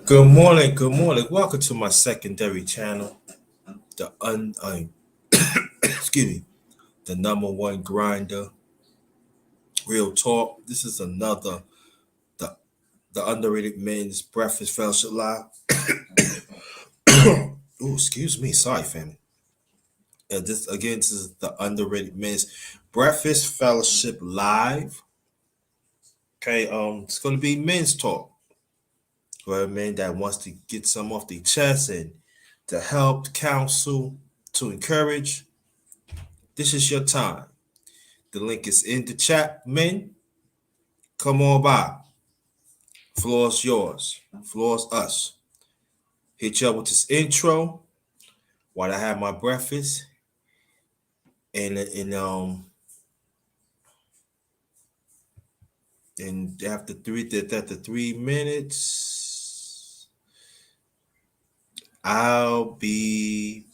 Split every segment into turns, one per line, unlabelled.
Good morning, good morning. Welcome to my secondary channel, the excuse me, the number one grinder, real talk. This is another the the underrated men's breakfast fellowship live. Oh, excuse me, sorry, family. This is the underrated men's breakfast fellowship live. Okay, it's gonna be men's talk for a man that wants to get some off their chest and to help, to counsel, to encourage. This is your time. The link is in the chat, men. Come on by. Floor's yours. Floor's us. Hit you up with this intro while I have my breakfast. And after 3 minutes, I'll be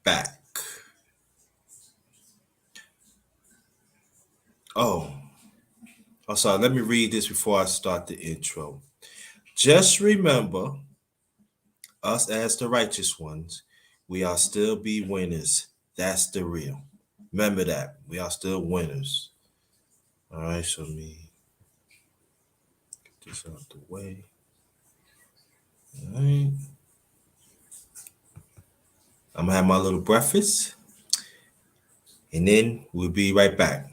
back. Oh, sorry. Let me read this before I start the intro. Just remember, us as the righteous ones, we are still be winners. That's the real. Remember that. We are still winners. All right, so let me get this out the way. All right. I'm gonna have my little breakfast and then we'll be right back.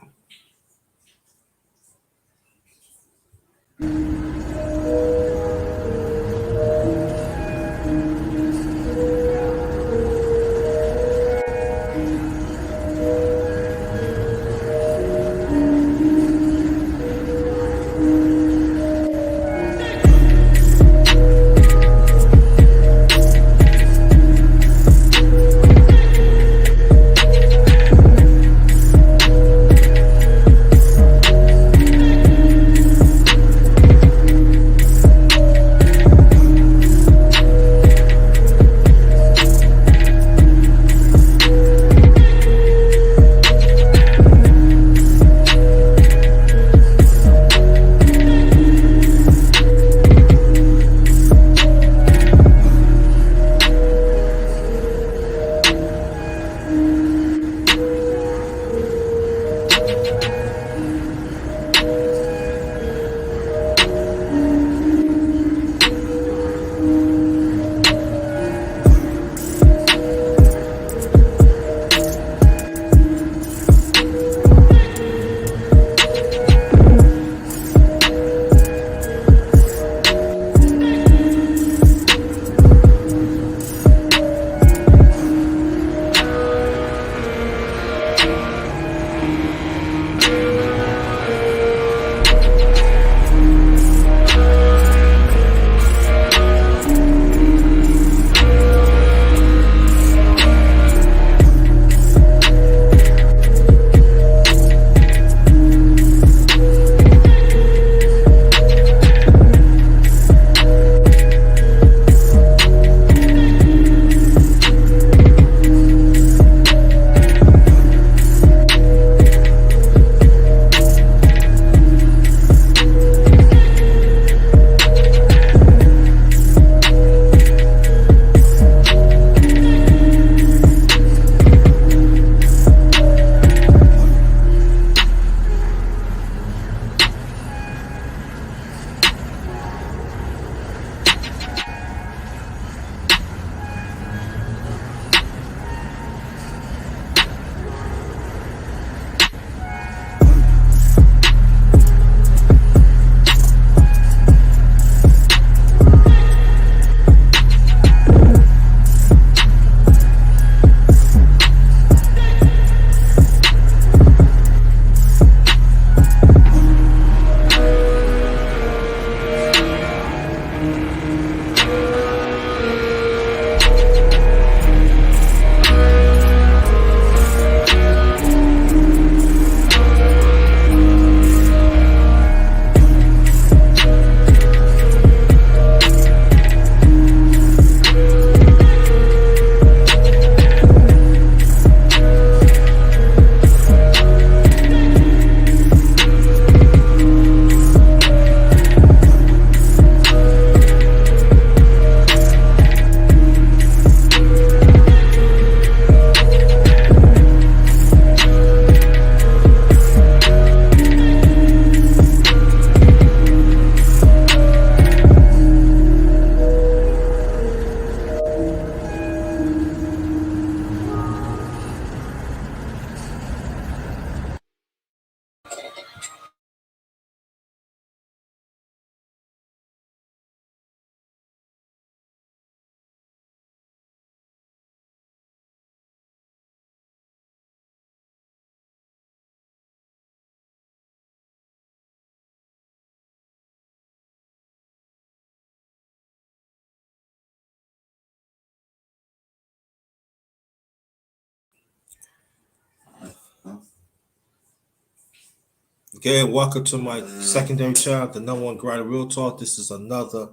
Again, welcome to my secondary channel, the number one grind real talk. This is another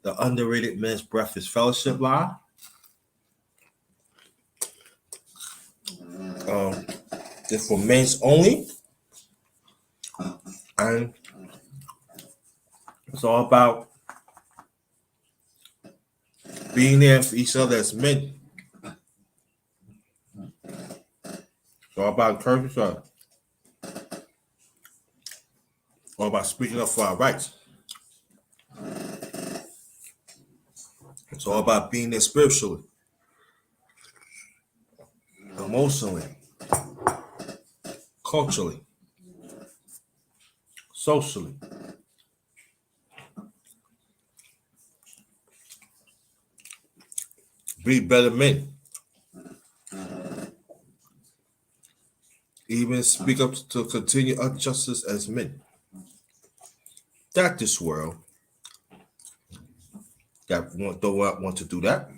the Underrated Men's Breakfast Fellowship Live. This for men's only, and it's all about being there for each other as men. It's all about encouraging each other. All about speaking up for our rights. It's all about being there spiritually, emotionally, culturally, socially. Be better men. Even speak up to continue injustice as men. That this world that don't want to do that,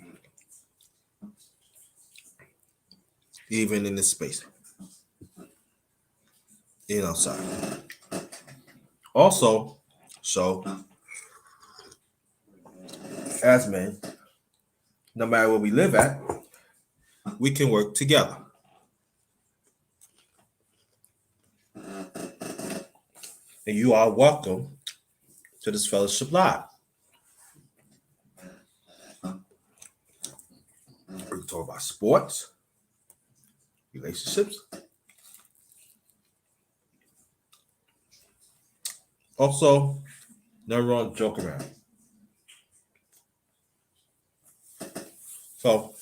even in this space, outside. Also, so as men, no matter where we live at, we can work together. And you are welcome to this fellowship live. We can talk about sports, relationships. Also, never wrong to joke around. So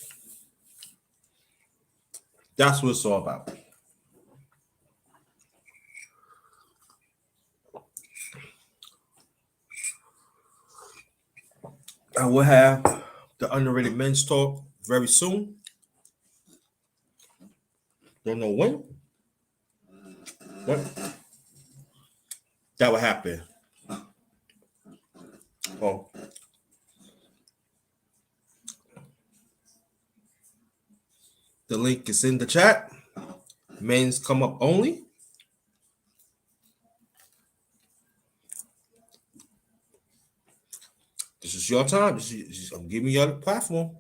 that's what it's all about. I will have the Underrated Men's Talk very soon. Don't know when, but that will happen. Oh, the link is in the chat. Men's come up only. This is your time. I'm giving you the platform.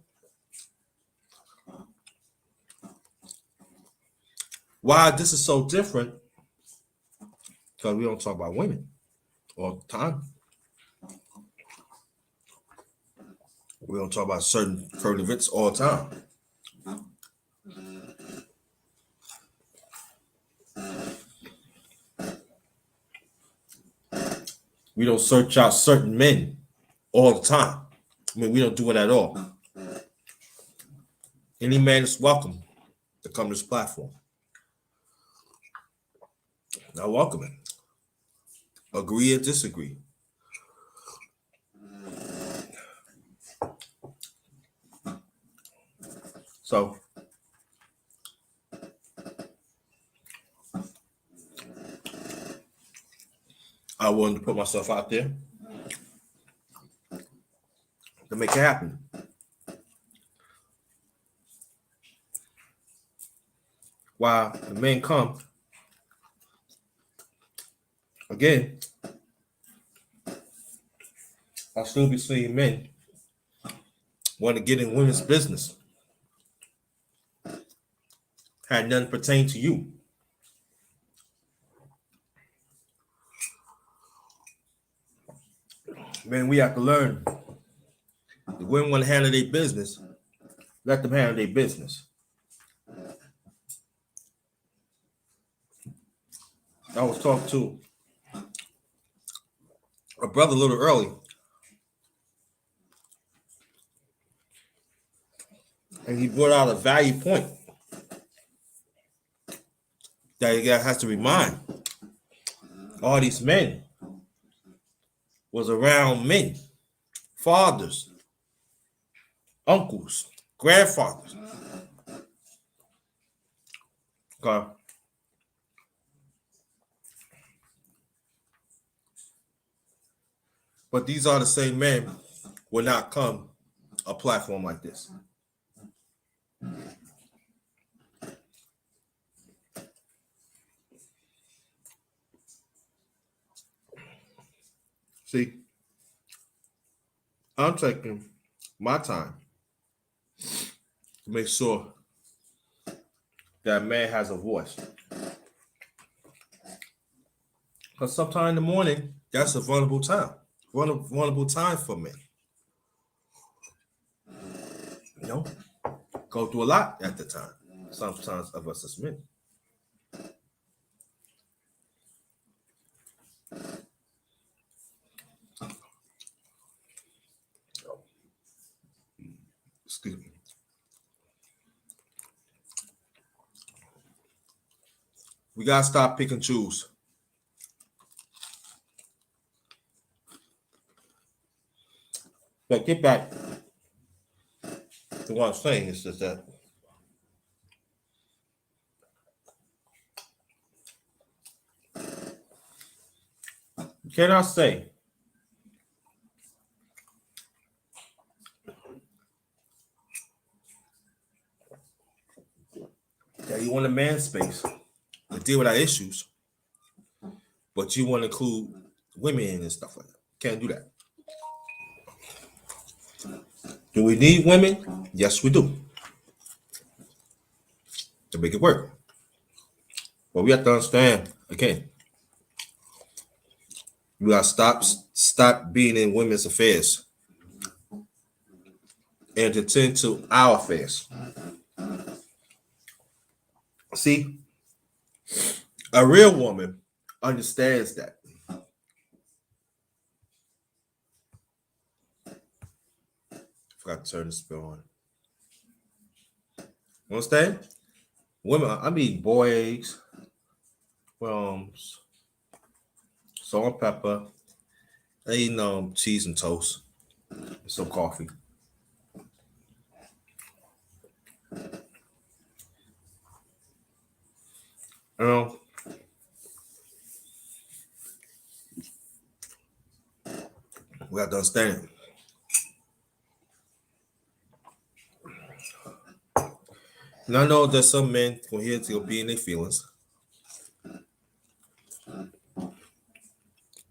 Why this is so different? Because we don't talk about women all the time. We don't talk about certain current events all the time. We don't search out certain men all the time. I mean, we don't do it at all. Any man is welcome to come to this platform. I welcome it. Agree or disagree. So, I wanted to put myself out there to make it happen. While the men come, again, I'll still be seeing men want to get in women's business. Had nothing pertain to you. Man, we have to learn. The women want to handle their business. Let them handle their business. I was talking to a brother a little early. And he brought out a value point that you has to remind. All these men was around men, fathers, uncles, grandfathers. Okay. But these are the same men will not come a platform like this. See, I'm taking my time to make sure that man has a voice. Because sometime in the morning, that's a vulnerable time. Vulnerable time for men. You know, go through a lot at the time. Sometimes of us as men. Excuse me. We gotta stop pick and choose. But get back to what I'm saying is just that you cannot say that you want a man space to deal with our issues, but you want to include women and stuff like that. Can't do that. Do we need women? Yes, we do to make it work. But we have to understand again. We gotta stop being in women's affairs and to tend to our affairs. See, a real woman understands that. Forgot to turn this bill on. You understand? Women, I mean boy eggs, salt and pepper, eating cheese and toast, and some coffee. Um, we have to understand it. And I know that some men will here to be in their feelings.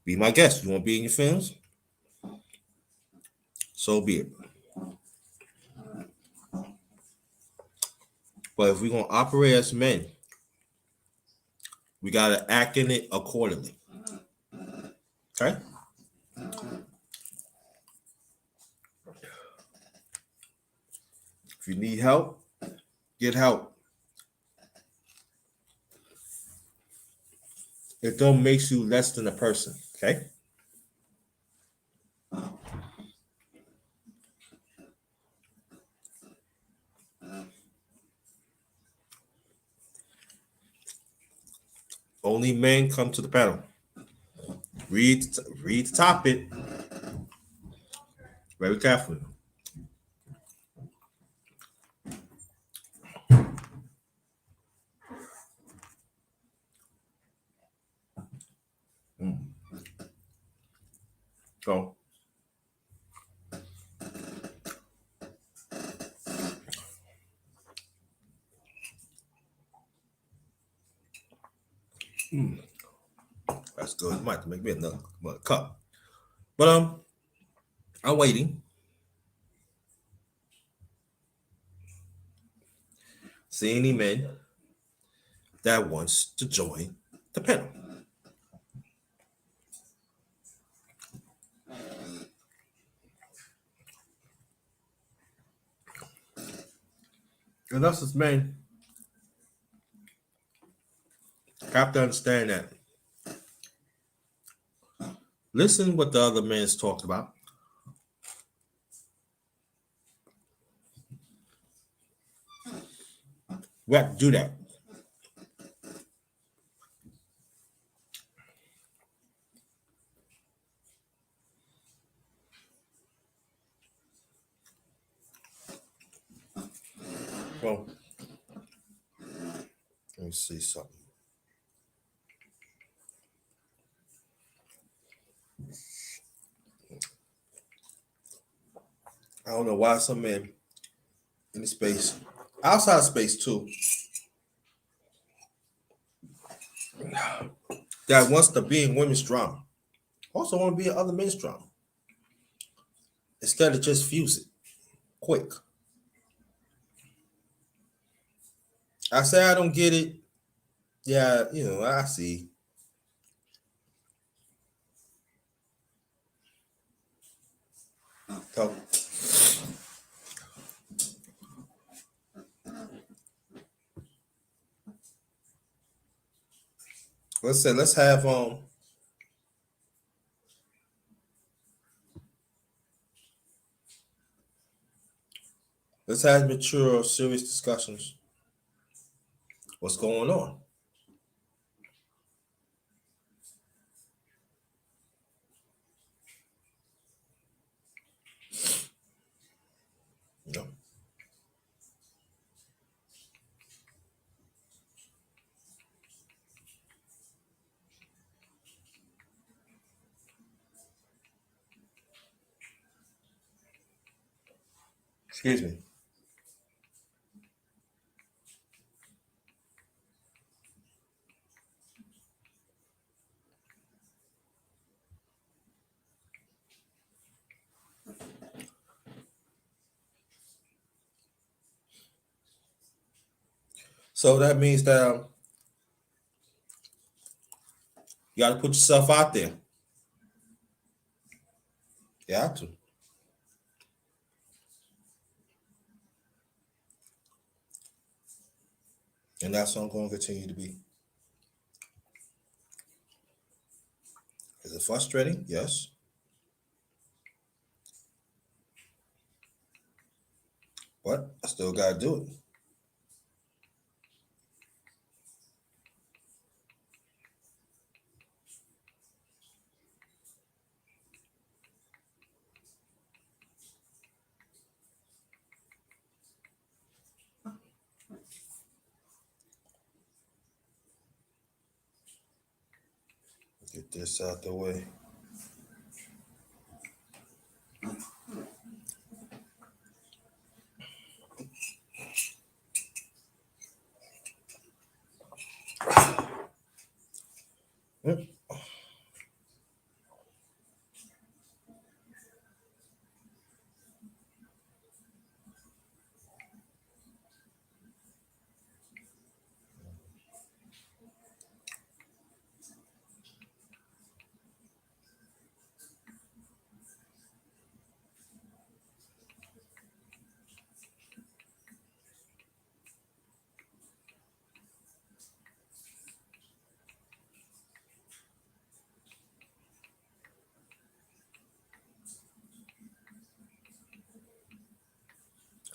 Be my guest. You want to be in your feelings? So be it. But if we're gonna operate as men, we gotta act in it accordingly. Okay? If you need help, get help. It don't make you less than a person. Okay? Only men come to the panel. Read the topic very carefully. So that's good. Might have to make me another cup. But I'm waiting. See any men that wants to join the panel. And us as men have to understand that. Listen what the other men's talked about. We have to do that. Well, let me see something. I don't know why some men in the space, outside space too, that wants to be in women's drama. Also want to be another men's drama instead of just fuse it quick. I say I don't get it. Yeah, I see. So let's have mature, serious discussions. What's going on? You know, excuse me. So that means that you got to put yourself out there. You have to, and that's what I'm going to continue to be. Is it frustrating? Yes, but I still got to do it. Get this out the way. Yep.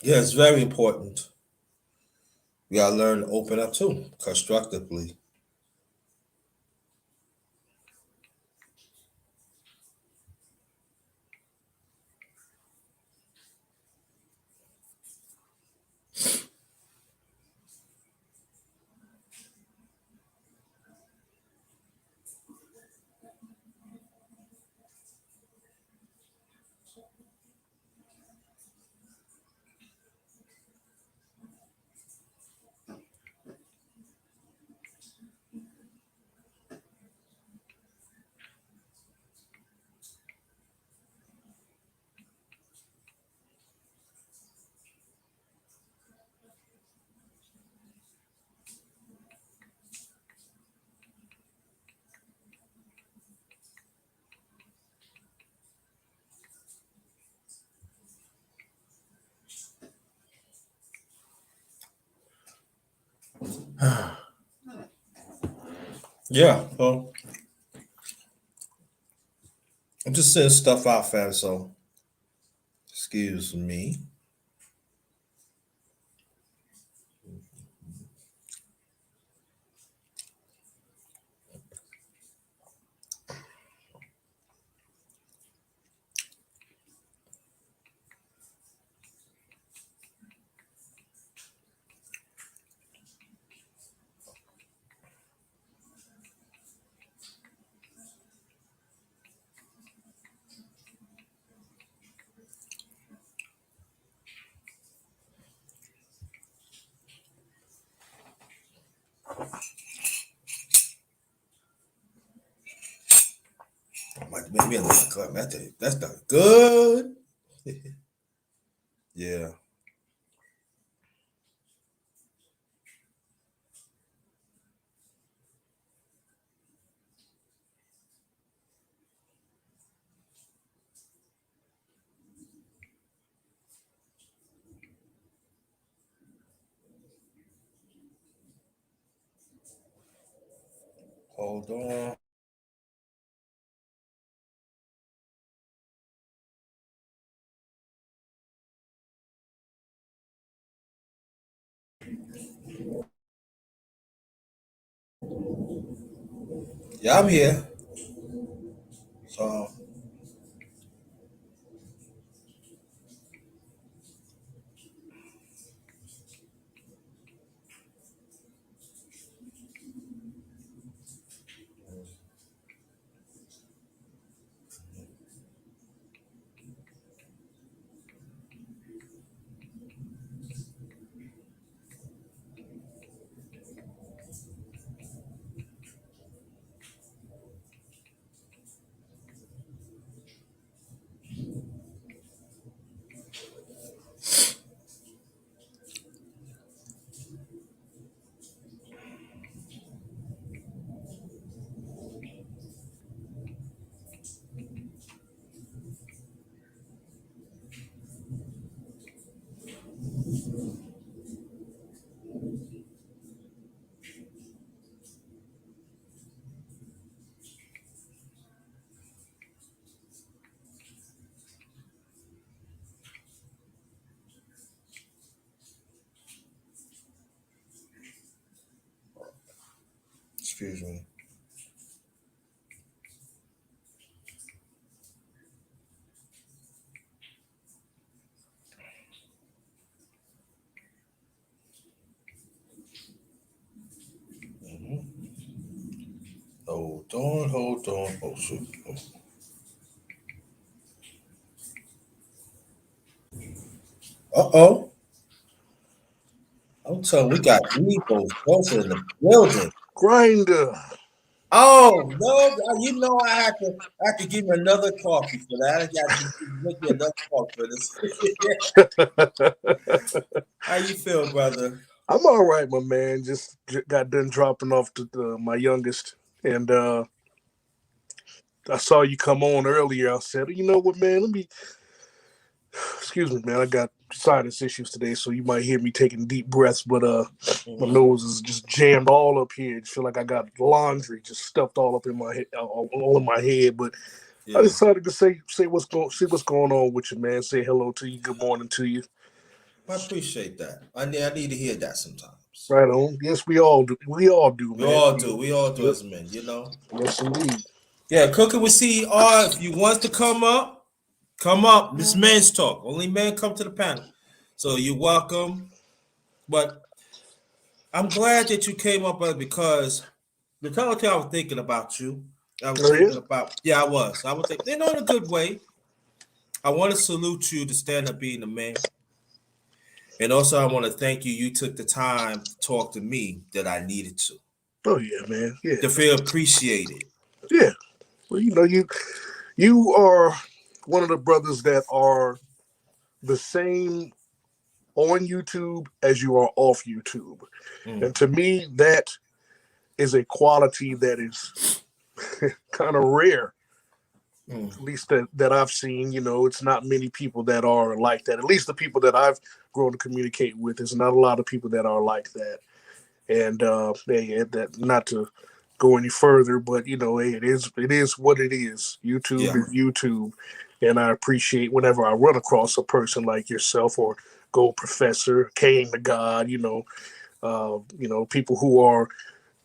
Yeah, it's very important. We got to learn to open up too, constructively. Yeah, well, I'm just saying stuff out, fam. So, excuse me. Maybe another club. That's not good. Yeah. Hold on. Yeah, I'm here. So excuse me. Mhm. Hold on, hold on. Oh shoot. Uh-oh. I'm telling we got Eagles closer in the building.
Grinda.
Oh no, you know I had to give me another coffee for that. I got to make me another coffee for this. How you feel, brother?
I'm all right, my man. Just got done dropping off to my youngest, and I saw you come on earlier. I said, you know what, man? Let me. Excuse me, man. I got sinus issues today, so you might hear me taking deep breaths, but my
Hmm.
nose is just jammed all up here. I feel like I got laundry just stuffed all up in my head, all in my head. But I
Yeah,
decided to see what's going on with you, man. Say hello to you. Good morning to you.
I appreciate that. I need to hear that sometimes.
Right on. Yes, we all do. We all do,
We
man.
all do. We all do
Yep.
as men, you know.
Yes, indeed.
Yeah, cooking with CR. If you want to come up, come up. This men's talk. Only men come to the panel. So you're welcome. But I'm glad that you came up because the whole time I was thinking about you. I was
Oh yeah.
thinking about, yeah, I was. I was thinking, in a good way. I want to salute you to stand up being a man. And also, I want to thank you. You took the time to talk to me that I needed
Oh yeah, man. Yeah.
to feel appreciated.
Yeah. Well, you are one of the brothers that are the same on YouTube as you are off YouTube,
Mm,
and to me, that is a quality that is kind of rare.
mm,
At least that I've seen. It's not many people that are like that. At least the people that I've grown to communicate with, there's not a lot of people that are like that. And that not to go any further, but hey, it is what it is. YouTube
yeah.
is YouTube, and I appreciate whenever I run across a person like yourself or Gold Professor, Kane the God, people who are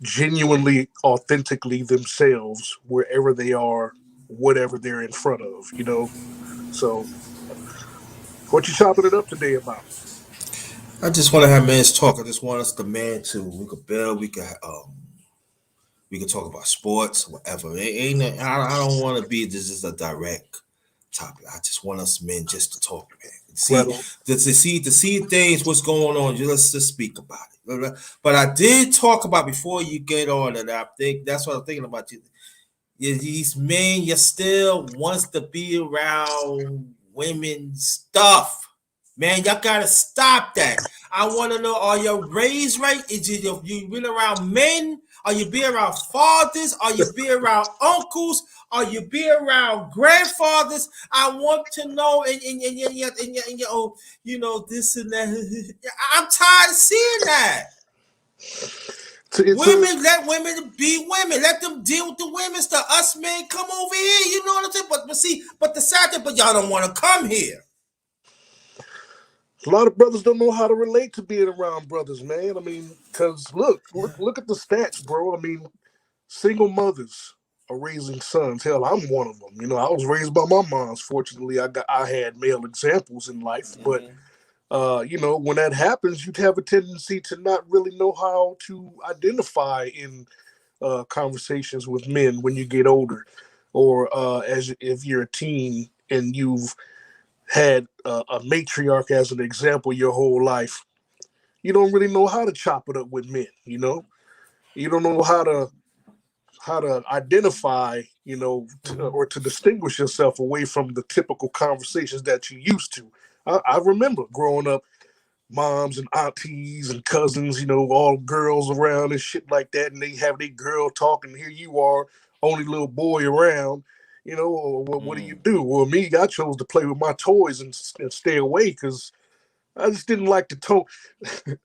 genuinely, authentically themselves wherever they are, whatever they're in front of. So what you chopping it up today about?
I just want to have men's talk. I just want us to man to. We could build. We could talk about sports, whatever. It ain't. I don't want to be. This is a direct topic. I just want us men just to talk, man.
Right
See,
on.
to see things, what's going on. Let's just speak about it. But I did talk about before you get on, and I think that's what I'm thinking about you. these men, you still wants to be around women stuff. Man, y'all gotta stop that. I want to know: are you raised right? Is it you been around men? Are you be around fathers? Are you be around uncles? Are you be around grandfathers? I want to know. This and that. I'm tired of seeing that.
It's a
Women, let women be women. Let them deal with the women stuff. Us men, come over here. You know what I'm saying? But the sad thing, but y'all don't want to come here.
lot of brothers don't know how to relate to being around brothers, man. I mean, because look at the stats, bro. I mean, single mothers are raising sons. Hell, I'm one of them. You know, I was raised by my moms. Fortunately, I had male examples in life, but when that happens, you'd have a tendency to not really know how to identify in conversations with men when you get older, or as if you're a teen and you've had a matriarch as an example your whole life. You don't really know how to chop it up with men. You don't know how to identify, or to distinguish yourself away from the typical conversations that you used to. I remember growing up, moms and aunties and cousins, all girls around and shit like that, and they have their girl talking. Here you are, only little boy around. What do you
Mm,
do? Well, me, I chose to play with my toys and stay away because I just didn't like the tone.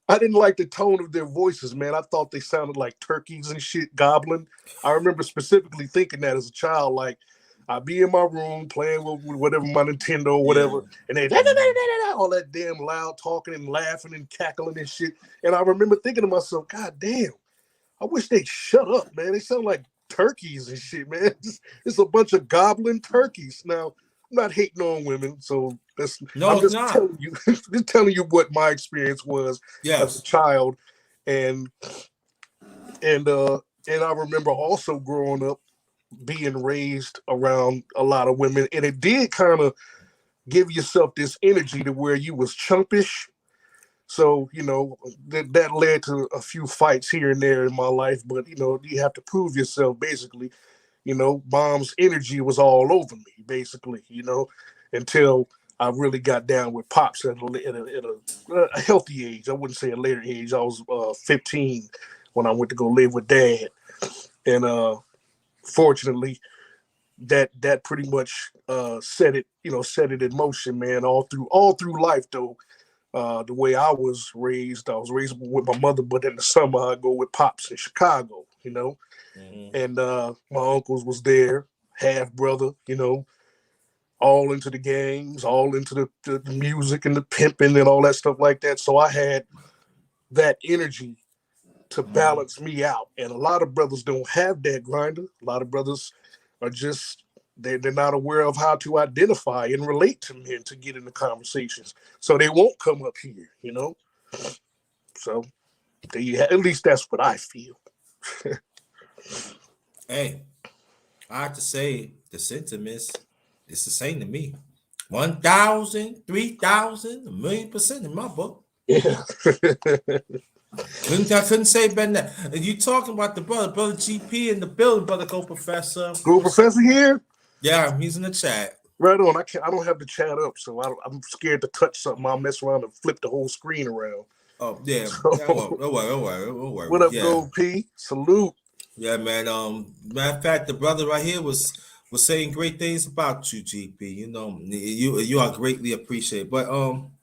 I didn't like the tone of their voices, man. I thought they sounded like turkeys and shit, gobbling. I remember specifically thinking that as a child, like I'd be in my room playing with whatever my Nintendo or
yeah.
whatever, and they
Mm,
all that damn loud talking and laughing and cackling and shit. And I remember thinking to myself, God damn, I wish they'd shut up, man. They sound like turkeys and shit, man. It's a bunch of goblin turkeys. Now, I'm not hating on women, so
no,
I'm
it's
just
not.
telling you, just telling you what my experience was as a
Yes.
child, and and uh and I remember also growing up being raised around a lot of women, and it did kind of give yourself this energy to where you was chumpish. So that led to a few fights here and there in my life, but you have to prove yourself. Basically, mom's energy was all over me. Basically, until I really got down with pops at a healthy age. I wouldn't say a later age. I was 15 when I went to go live with dad, and fortunately, that pretty much set it in motion, man. All through life, though. The way I was raised with my mother, but in the summer I go with pops in Chicago,
Hmm.
and my uncles was there, half brother, all into the games, all into the music and the pimping and all that stuff like that. So I had that energy to balance me out, and a lot of brothers don't have that grinder. A lot of brothers are just they're not aware of how to identify and relate to men to get into conversations, so they won't come up here, So at least that's what I feel.
Hey, I have to say the sentiments. It's the same to me. 1,000, 3,000, 1,000,000% in my book.
Yeah.
I couldn't say better than that. And you talking about the brother GP in the building, brother co professor.
School professor here.
Yeah, he's in the chat.
Right on. I can't. I don't have the chat up, so I'm scared to touch something. I'll mess around and flip the whole screen around.
Oh yeah, don't worry,
So,
don't worry, don't worry, don't
what
worry.
up,
Yeah,
Gold P? Salute.
yeah, man. Matter of fact, the brother right here was saying great things about you, GP. You are greatly appreciated. But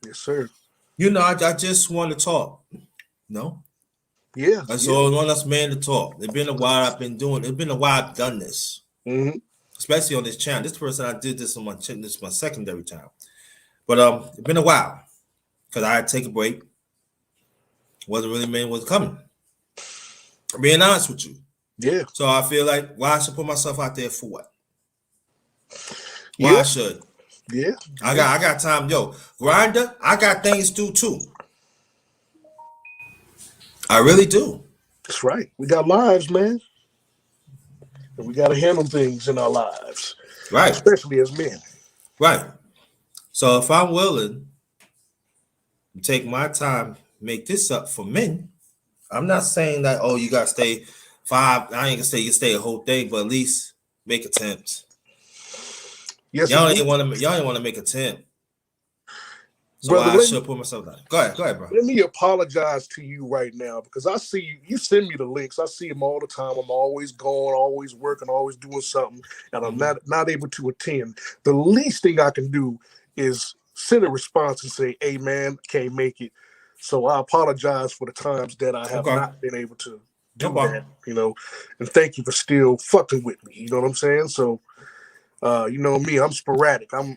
Yes, sir.
I just want to talk. No,
Yeah,
that's
yeah.
all. I want us man to talk. It's been a while. It's been a while I've done this,
Hmm.
especially on this channel. This person I did this on my channel. This is my secondary time. But it's been a while because I had to take a break. Wasn't really man was coming. Being honest with you.
Yeah,
So I feel like why I should put myself out there for what? Why
yeah,
I should?
yeah,
I
yeah.
got I got time, yo. Grinder, I got things to do too. I really do.
That's right. We got lives, man, and we got to handle things in our lives,
Right,
especially as men.
right. So if I'm willing to take my time, make this up for men, I'm not saying that you gotta stay five. I ain't gonna say you stay a whole thing, but at least make attempts.
Yes,
Y'all
indeed,
ain't want to. Y'all ain't want to make attempt. So
brother.
I should put myself down. Go ahead, bro.
Let me apologize to you right now because I see you send me the links. I see them all the time. I'm always going, always working, always doing something, and I'm
Mm-hmm.
not able to attend. The least thing I can do is send a response and say, "Hey, man, can't make it." So I apologize for the times that I have
Okay,
not been able to
no
do that.
problem.
And thank you for still fucking with me. You know what I'm saying? So you know me, I'm sporadic. I'm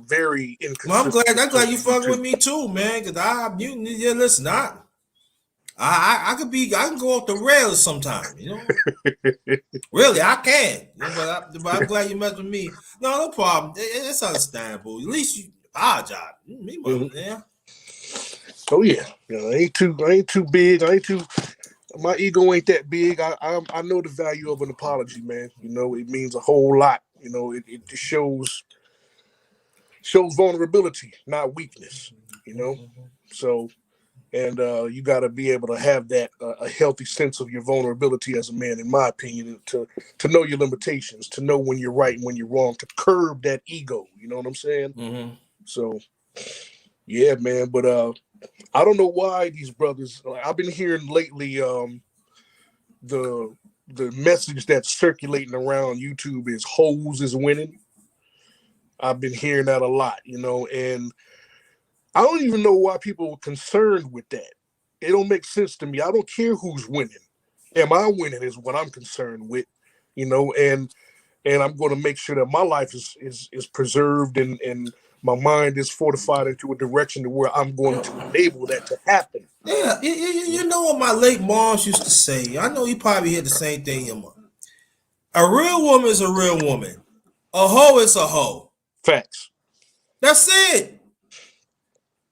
very
Well, I'm glad.
inconsistent
I'm
with
glad you fucking with
YouTube.
me too, man. Cause you, yeah, listen, I could be, I can go off the rails sometime. Really, I can. But I'm glad you messed with me. No problem. It's understandable. At least you apologize. Me, mother,
Mhm.
yeah.
Oh yeah, I ain't too big. I ain't too. My ego ain't that big. I know the value of an apology, man. It means a whole lot. It shows vulnerability, not weakness. You know, so and you got to be able to have that a healthy sense of your vulnerability as a man, in my opinion, to know your limitations, to know when you're right and when you're wrong, to curb that ego. You know what I'm saying?
Mm-hmm.
So yeah, man. But I don't know why these brothers. Like, I've been hearing lately. The the message that's circulating around YouTube is hoes is winning. I've been hearing that a lot, and I don't even know why people are concerned with that. It don't make sense to me. I don't care who's winning. Am I winning is what I'm concerned with, and I'm going to make sure that my life is preserved and my mind is fortified into a direction to where I'm going to enable that to happen.
Yeah, you know what my late moms used to say. I know you probably hear the same thing, your mom. A real woman is a real woman. A hoe is a hoe.
Facts.
That's it.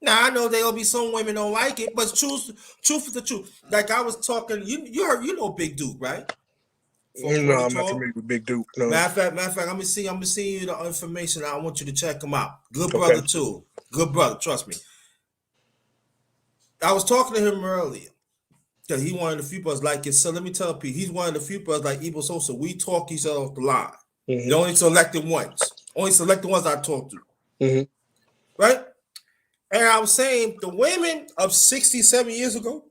Now I know there'll be some women don't like it, but truth is the truth. Like I was talking, you heard, Big Duke, right?
No,
440
I'm not
Talk.
familiar with Big Duke. No.
Matter of fact, I'm gonna see you the information. I want you to check him out. Good
Okay.
brother too. Good brother, trust me. I was talking to him earlier because he one of the few brothers like it. So let me tell people, he's one of the few brothers like Ebo Sosa. We talk each other off the line. The
Hmm.
only selected ones. Only selected ones I talk to.
Hmm.
Right? And I was saying the women of 67 years ago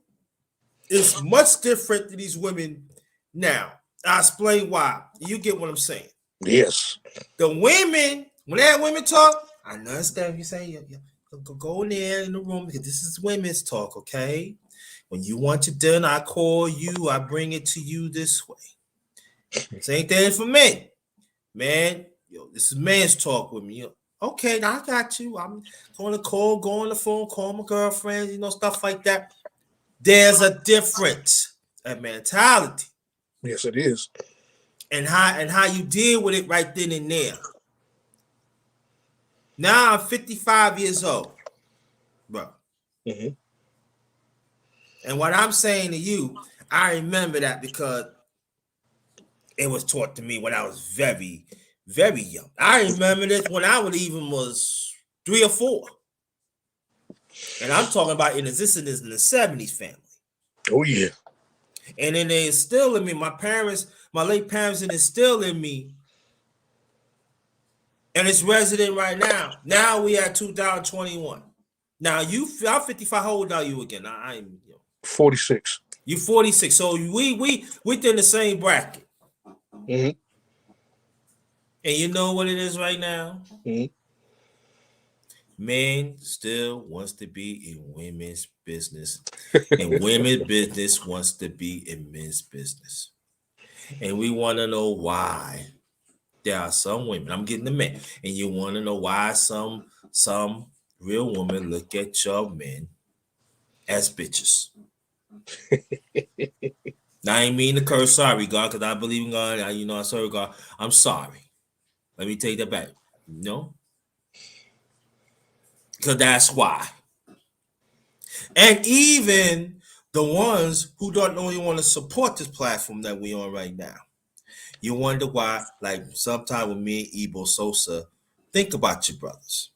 is much different than these women now. I explain why. You get what I'm saying.
Yes.
The women, when that women talk, I understand you say, go in there in the room because this is women's talk, okay? When you want your dinner, I call you, I bring it to you this way. Same thing for men. Man, this is man's talk with me. Okay, now I got you. I'm going to go on the phone, call my girlfriend, stuff like that. There's a difference, a mentality,
Yes, it is.
and how you deal with it right then and there. Now I'm 55 years old, bro.
Hmm.
And what I'm saying to you, I remember that because it was taught to me when I was very, very young. I remember this when I was 3 or 4. And I'm talking about in existence in the 70s family.
Oh yeah.
And then they instill in me, my late parents, and instill in me, and it's resident right now. Now we at 2021. Now I'm 55. How old are you again? I'm
46.
you 46. So we within the same bracket.
Hmm.
And you know what it is right now?
Hmm.
Men still wants to be in women's business, and women's business wants to be in men's business. And we want to know why. There are some women, I'm getting the men, and you want to know why some real women look at your men as bitches. Now I ain't mean to curse, sorry, God, because I believe in God. I serve God. I'm sorry. Let me take that back. No, because that's why. And even the ones who don't only want to support this platform that we on right now, you wonder why. Like sometime with me and Ebo Sosa, think about your brothers.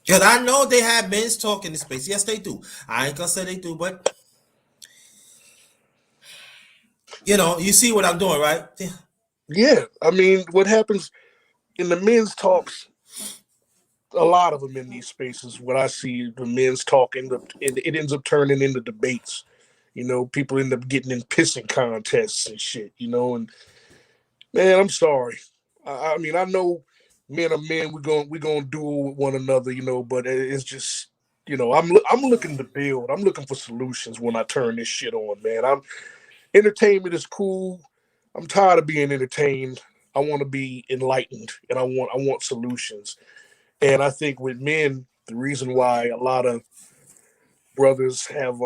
Because I know they have men's talk in the space. Yes, they do. I ain't gonna say they do, but You see what I'm doing, right?
Yeah, I mean, what happens in the men's talks, a lot of them in these spaces, what I see the men's talk it ends up turning into debates. People end up getting in pissing contests and shit. And man, I'm sorry. I mean, I know men are men. We're gonna do with one another. But it's just. I'm looking to build. I'm looking for solutions when I turn this shit on, man. Entertainment is cool. I'm tired of being entertained. I want to be enlightened, and I want solutions. And I think with men, the reason why a lot of brothers have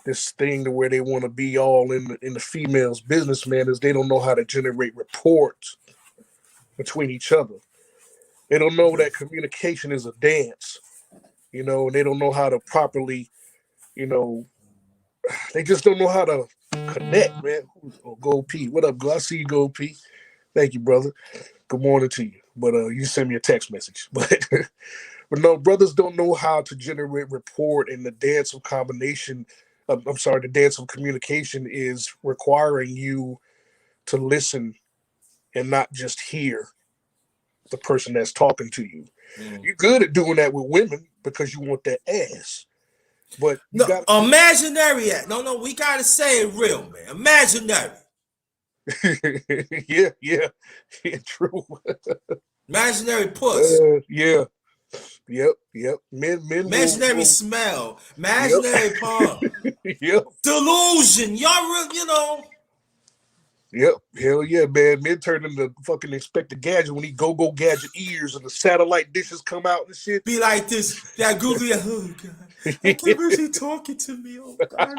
this thing to where they want to be all in the females' business, man, is they don't know how to generate reports between each other. They don't know that communication is a dance, and they don't know how to properly, you know, they just don't know how to connect, man. Oh, Gold P, what up? I see you, Gold P. Thank you, brother. Good morning to you. But you send me a text message. But no, brothers don't know how to generate rapport, and the dance of combination. I'm sorry, the dance of communication is requiring you to listen and not just hear the person that's talking to you.
Mm.
You're good at doing that with women because you want that ass, but you
No,
got
imaginary act. No, we gotta say it real, man. Imaginary.
to. Yeah, yeah, yeah, true.
Imaginary puss.
Yeah, yep. Men
Imaginary
will.
smell.
Yep,
Imaginary palm.
yep.
Delusion. Y'all.
Yep, hell yeah, man. Men turn into fucking Inspector Gadget when he go gadget ears and the satellite dishes come out and shit.
Be like this. That goofy. Oh God. I can't believe she talking to me. Oh God.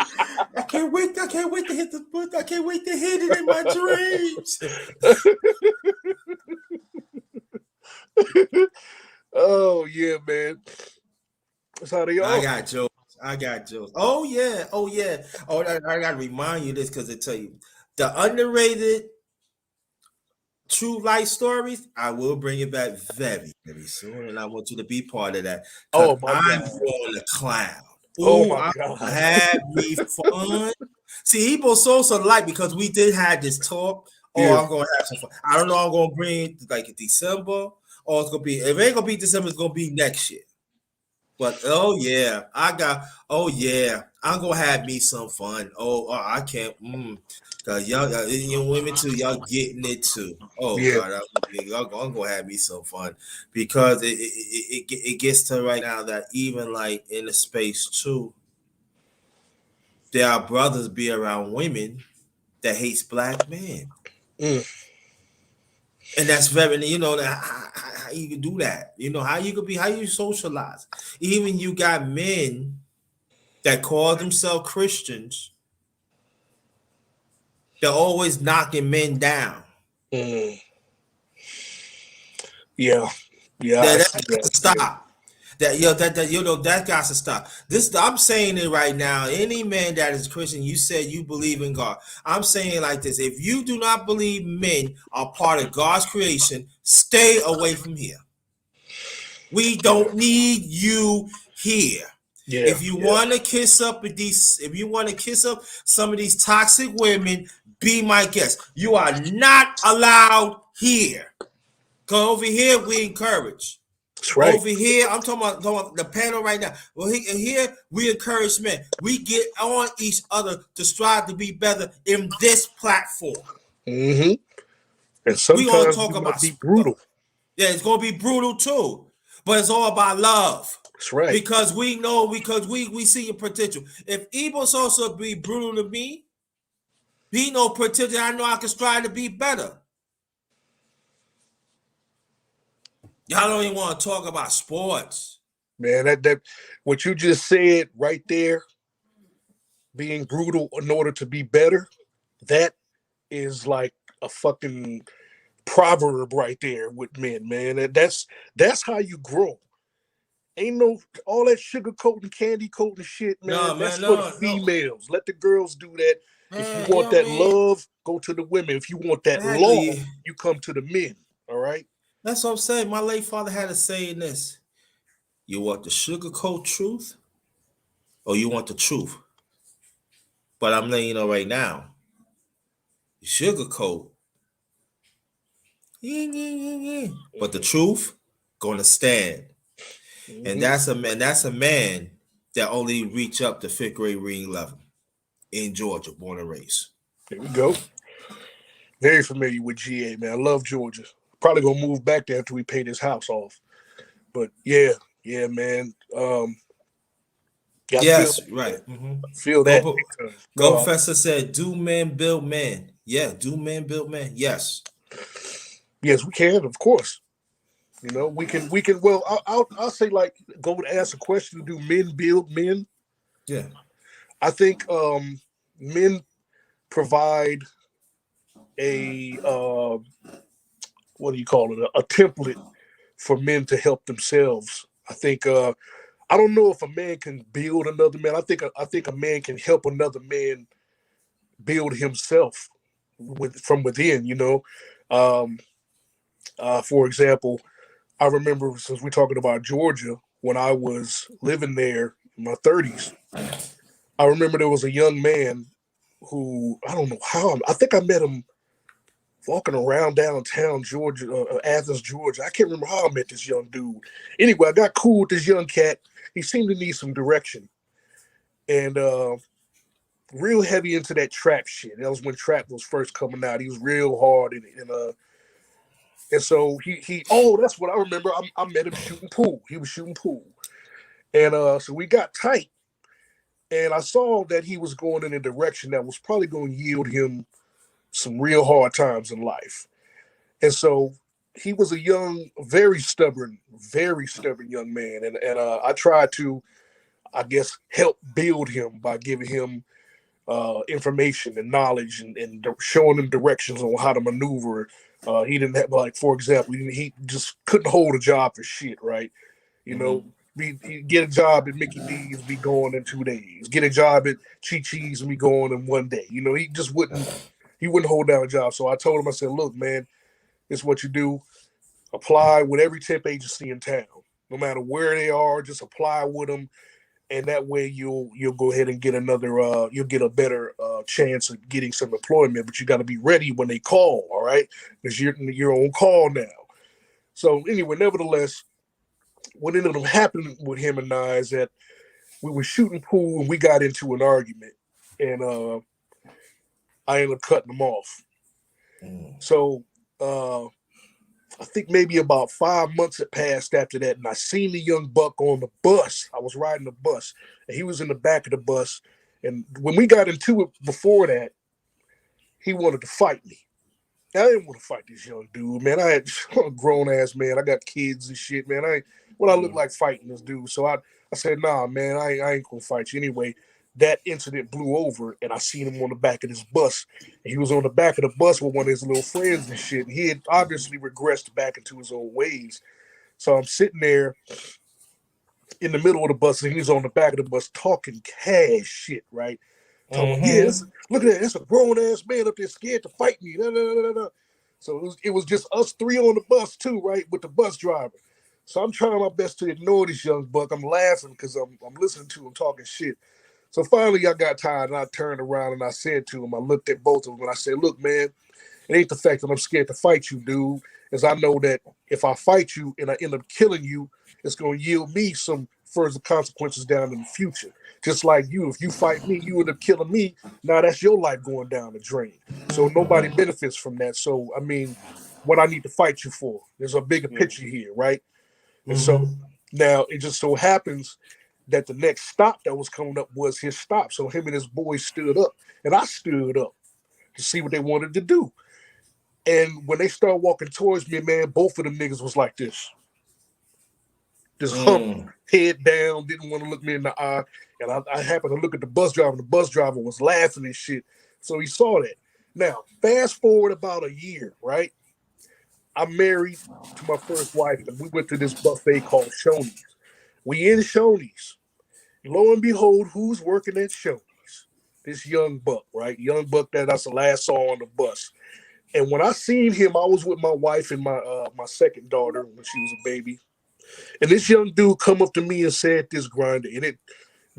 I can't wait. I can't wait to hit the book. I can't wait to hit it in my dreams.
Oh yeah, man. That's how they
I
are.
got jokes. I got jokes. Oh yeah. Oh yeah. Oh, I gotta remind you this because I tell you the underrated true life stories. I will bring it back very, very soon, and I want you to be part of that because
Oh my
I'm
god.
on the cloud.
Oh
Ooh,
my
I'm gonna
god.
have me fun. See, Ebo Sosa like because we did have this talk. Oh,
Yeah.
I'm gonna have some fun. I don't know. I'm gonna bring like December, or it's gonna be. If it ain't gonna be December, it's gonna be next year. But oh yeah, I got. Oh yeah, I'm gonna have me some fun. I can't. Cause y'all, you women too, y'all getting it too. Oh
Yeah.
God, I'm gonna have me some fun because it gets to right now that even like in the space too, there are brothers be around women that hates black men,
Mm,
and that's very how you can do that. How you could be how you socialize. Even you got men that call themselves Christians, they're always knocking men down.
mm. Yeah. Yeah, I
That
see
got
that.
to
Yeah.
stop. That got to stop. This I'm saying it right now. Any man that is Christian, you said you believe in God. I'm saying it like this: if you do not believe men are part of God's creation, stay away from here. We
Yeah.
don't need you here.
Yeah.
If you
Yeah.
want to kiss up with if you want to kiss up some of these toxic women, be my guest. You are not allowed here. Cause over here we encourage.
That's right.
Over here, I'm talking about the panel right now. Well, here we encourage men. We get on each other to strive to be better in this platform.
Hmm. And
We gonna
sometimes we
talk
might
about
be brutal.
yeah, it's gonna be brutal too, but it's all about love
That's right.
because we know because we see your potential. If Evo's also be brutal to me, he no potential. I know I can strive to be better. Y'all don't even want to talk about sports.
Man, that what you just said right there, being brutal in order to be better, that is like a fucking proverb right there with men, man. And that's how you grow. Ain't no all that sugar coating, candy coating shit, man.
No,
That's
man,
for the
no.
females. Let the girls do that. If you
Man, you
want
know what I
that
mean?
love, go to the women. If you want that law,
Exactly.
you come to the men. All right.
That's what I'm saying. My late father had a saying this. You want the sugarcoat truth or you want the truth? But I'm letting you know right now. sugarcoat, but the
Mhm.
truth gonna stand. And
Mhm.
that's a man that only reach up to fifth grade reading level in Georgia, born and raised.
There we go. Very familiar with GA, man. I love Georgia. Probably gonna move back there after we pay this house off. But yeah, yeah, man. Yeah, I feel
Yes, right.
feel
Go,
that
pro-
big time.
go,
Go.
professor said, "Do man build man?" Yeah, do man build man? Yes.
Yes, we can, of course. You know, we can. Well, I'll say like go and ask a question. Do men build men?
Yeah.
I think men provide a what do you call it? A template for men to help themselves. I think I don't know if a man can build another man. I think a man can help another man build himself from within. Um, for example, I remember since we're talking about Georgia, when I was living there in my 30s, I remember there was a young man who I don't know how I think I met him walking around downtown Georgia, Athens, Georgia. I can't remember how I met this young dude. Anyway, I got cool with this young cat. He seemed to need some direction and real heavy into that trap shit. That was when trap was first coming out. He was real hard in it, and so he. Oh, that's what I remember. I met him shooting pool. He was shooting pool, and so we got tight. And I saw that he was going in a direction that was probably going to yield him some real hard times in life. And so he was a young, very stubborn young man. And I tried to, I guess, help build him by giving him information and knowledge and showing him directions on how to maneuver. He didn't have, like, for example, he just couldn't hold a job for shit, right? You know, get a job at Mickey D's, be gone in 2 days. Get a job at Chi Chi's and be gone in one day. You know, he just wouldn't hold down a job. So I told him, I said, look, man, it's what you do. Apply with every temp agency in town, no matter where they are. Just apply with them, and that way you'll go ahead and get another. You'll get a better chance of getting some employment. But you got to be ready when they call. All right, because you're on call now. So anyway, nevertheless, what ended up happening with him and I is that we were shooting pool and we got into an argument, and I ended up cutting him off. So uh, I think maybe about 5 months had passed after that, and I seen the young buck on the bus. I was riding the bus, and he was in the back of the bus. And when we got into it before that, he wanted to fight me. I didn't want to fight this young dude, man. I'm a grown ass man. I got kids and shit, man. What I look like fighting this dude. So I said, nah, man, I ain't gonna fight you anyway. That incident blew over, and I seen him on the back of this bus. And he was on the back of the bus with one of his little friends and shit. And he had obviously regressed back into his old ways. So I'm sitting there in the middle of the bus, and he's on the back of the bus talking cash shit, right? Talking about, yeah, look at that. That's a grown ass man up there scared to fight me. Da, da, da, da. So it was just us three on the bus too, right, with the bus driver. So I'm trying my best to ignore this young buck. I'm laughing because I'm listening to him talking shit. So finally, I got tired and I turned around and I said to him, I looked at both of them and I said, look, man, it ain't the fact that I'm scared to fight you, dude. As I know that if I fight you and I end up killing you, it's going to yield me some further consequences down in the future. Just like you, if you fight me, you end up killing me. Now that's your life going down the drain. So nobody benefits from that. So I mean, what I need to fight you for? There's a bigger picture here, right? And so now it just so happens that the next stop that was coming up was his stop. So him and his boys stood up, and I stood up to see what they wanted to do. And when they started walking towards me, man, both of them niggas was like this, just humped, head down, didn't want to look me in the eye. And I happened to look at the bus driver, and the bus driver was laughing and shit. So he saw that. Now, fast forward about a year, right? I'm married to my first wife, and we went to this buffet called Shoney's. We in Shoney's. Lo and behold, who's working at Shoney's? This young buck, right? Young buck that's the last saw on the bus. And when I seen him, I was with my wife and my second daughter when she was a baby. And this young dude come up to me and said this Grinder, and it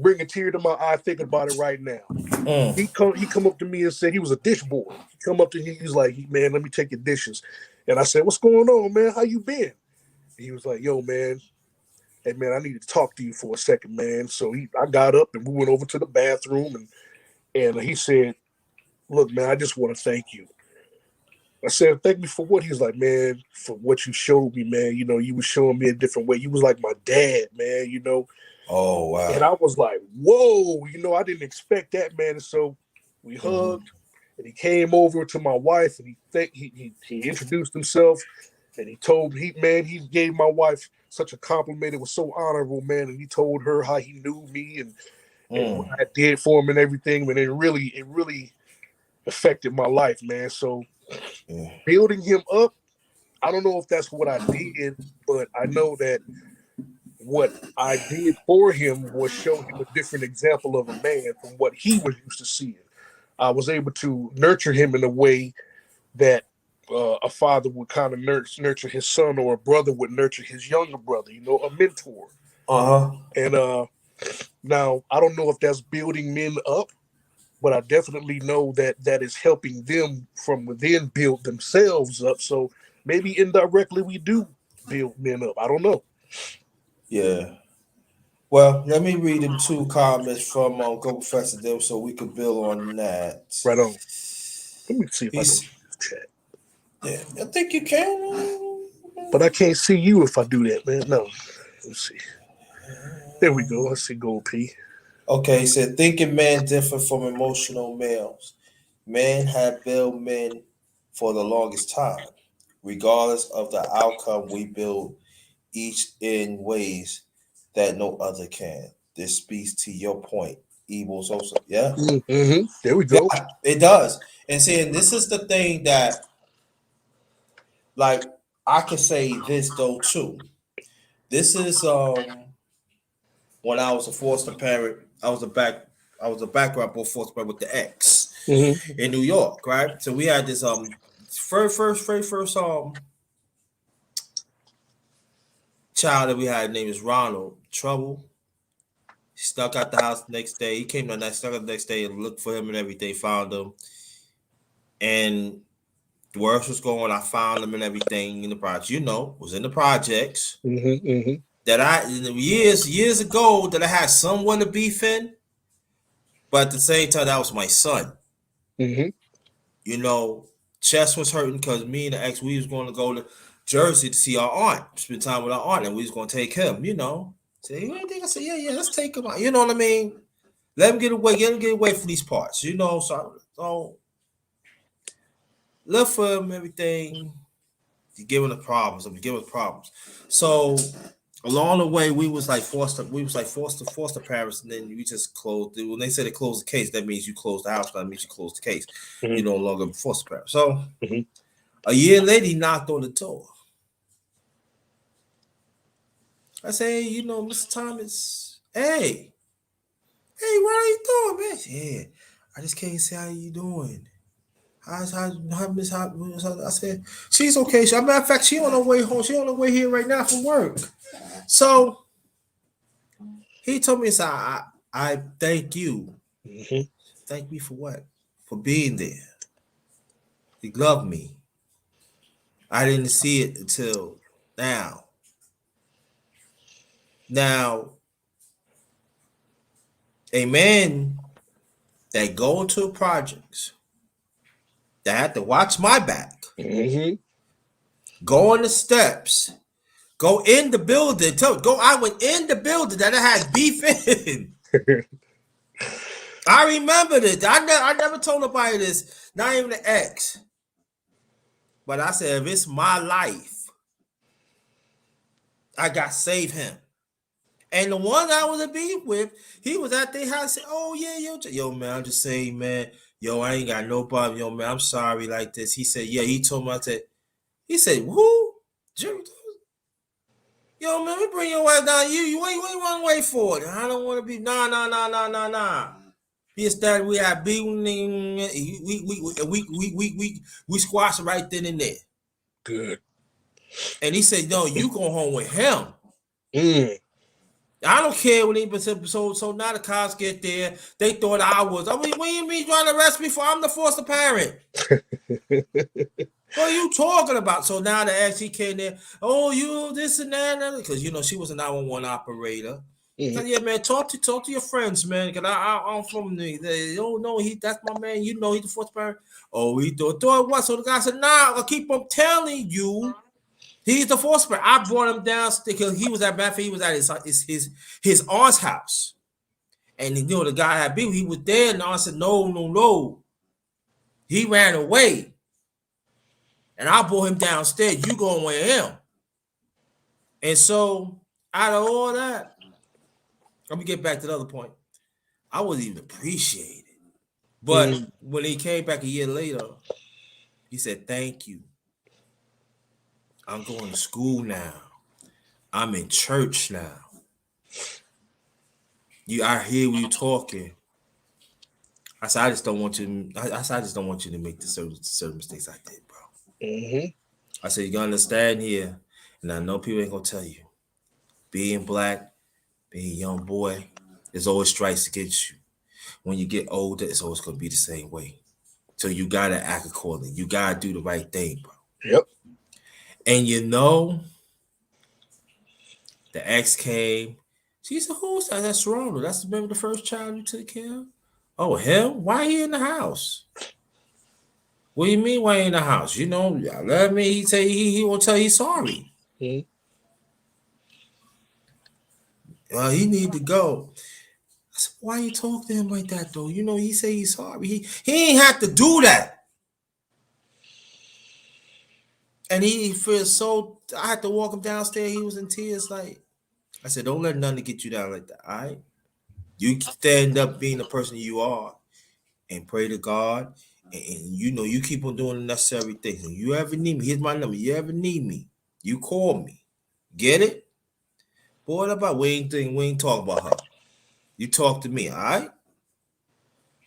bring a tear to my eye thinking about it right now.
Mm.
He come up to me and said he was a dish boy. He come up to me, he's like, man, let me take your dishes. And I said, what's going on, man? How you been? He was like, yo, man, hey man, I need to talk to you for a second, man. So I got up and we went over to the bathroom and he said, look, man, I just want to thank you. I said, thank me for what? He was like, man, for what you showed me, man. You know, you was showing me a different way. You was like my dad, man, you know.
Oh
And
wow.
I was like, whoa, you know, I didn't expect that, man. And so we
Mm-hmm.
hugged and he came over to my wife and he introduced himself and he told man, he gave my wife such a compliment. It was so honorable, man. And he told her how he knew me and what
Mm.
I did for him and everything. And it really affected my life, man. So
Yeah.
building him up, I don't know if that's what I did, but I know that what I did for him was show him a different example of a man from what he was used to seeing. I was able to nurture him in a way that a father would kind of nurture his son, or a brother would nurture his younger brother. You know, a mentor.
Uh-huh.
And now I don't know if that's building men up, but I definitely know that that is helping them from within build themselves up. So maybe indirectly we do build men up. I don't know.
Yeah. Well, let me read them two comments from Go Professor Dill so we could build on that.
Right on. Let me see if I can
He's
see this chat.
yeah, I think you can.
But I can't see you if I do that, man. No. Let's see. There we go. Let's see Gold P.
Okay, he said thinking men differ from emotional males. Men have built men for the longest time. Regardless of the outcome, we build each in ways that no other can. This speaks to your point. Evil's also, yeah,
Mm-hmm. There we go.
yeah, it does. And seeing this is the thing that, like, I can say this though too. This is when I was a foster parent. I was a background boy foster parent with the ex
Mm-hmm.
in New York, right? So we had this first child that we had named is Ronald. Trouble. He snuck out the house the next day. He came the next snuck out the next day and looked for him and everything, found him. And the worst was going, I found him and everything in the project. You know, was in the projects.
Mm-hmm. Mm-hmm.
That I years ago that I had someone to beef in, but at the same time that was my son.
Mm-hmm.
You know, chest was hurting because me and the ex we was going to go to Jersey to see our aunt, spend time with our aunt, and we was going to take him. You know, say you anything? I said yeah, let's take him out. You know what I mean? Let him get away from these parts. You know, so look for him everything. You giving the problems. I'm giving problems. So along the way, we was like foster parents, and then we just closed. When they said they closed the case, that means you closed the house. That means you closed the case. You
Mm-hmm.
no longer foster parent. So
Mm-hmm.
a year later, he knocked on the door. I say, hey, you know, Mr. Thomas, hey, what are you doing, man? Yeah, I just came to say how you doing. How Miss I said she's okay. She, as a matter of fact, she on her way home. She on her way here right now from work. So he told me, so I thank you.
Mm-hmm.
Thank me for what? For being there. You love me. I didn't see it until now. Now, a man that go into projects that had to watch my back,
Mm-hmm.
go on the steps, go in the building, go. I went in the building that I had beef in. I remember this. I never told nobody this, not even the ex. But I said, if it's my life, I got to save him. And the one I was a beef with, he was at their house. Said, "Oh yeah, yo, man, I'm just saying, man, yo, I ain't got no problem, yo, man, I'm sorry like this." He said, "Yeah." He told me, I said, he said, "Who? Jimmy? Yo, man, we bring your wife down. What you want to wait for? I don't want to be nah. This that we had beating, we squashed it right then and there."
Good.
And he said, "No, you go home with him."
Mm.
I don't care when they but so now the cops get there. They thought I was. I mean, what do you mean trying to arrest me for? I'm the foster parent. What are you talking about? So now the ex he came there. Oh, you this and that, because she was a 911 operator. So
Mhm.
yeah, man, talk to your friends, man. Cause I'm from they don't know that's my man. He's the fourth parent. Oh, he thought what? So the guy said, nah, I keep on telling you, he's the fourth parent. I brought him down because he was at He was at his aunt's house, and the guy had been. He was there, and I said, no, no, no. He ran away, and I brought him downstairs. You going with him? And so out of all that, let me get back to the other point. I wasn't even appreciated. But
Mhm.
when he came back a year later, he said, thank you. I'm going to school now. I'm in church now. I hear you talking. I said, I just don't want you. I just don't want you to make the certain mistakes I did, bro.
Mhm.
I said, you're gonna understand here, and I know people ain't gonna tell you. Being black, being a young boy, there's always strikes against you. When you get older, it's always gonna be the same way. So you gotta act accordingly. You gotta do the right thing, bro.
Yep.
And the ex came. She said, "Who's that? That's Ronald. That's remember the first child you took care of? Oh, him? Why he in the house? What do you mean why he in the house? Let me. He say he won't tell you he's sorry.
Mhm.
He need to go. I said, why you talk to him like that though? He say he's sorry. He ain't have to do that. And he feels so. I had to walk him downstairs. He was in tears. Like I said, don't let nothing get you down like that. All right, you stand up being the person you are, and pray to God. And you keep on doing the necessary things. And you ever need me, here's my number. You ever need me, you call me. Get it? Boy, what about we ain't talk about her. You talk to me, all right?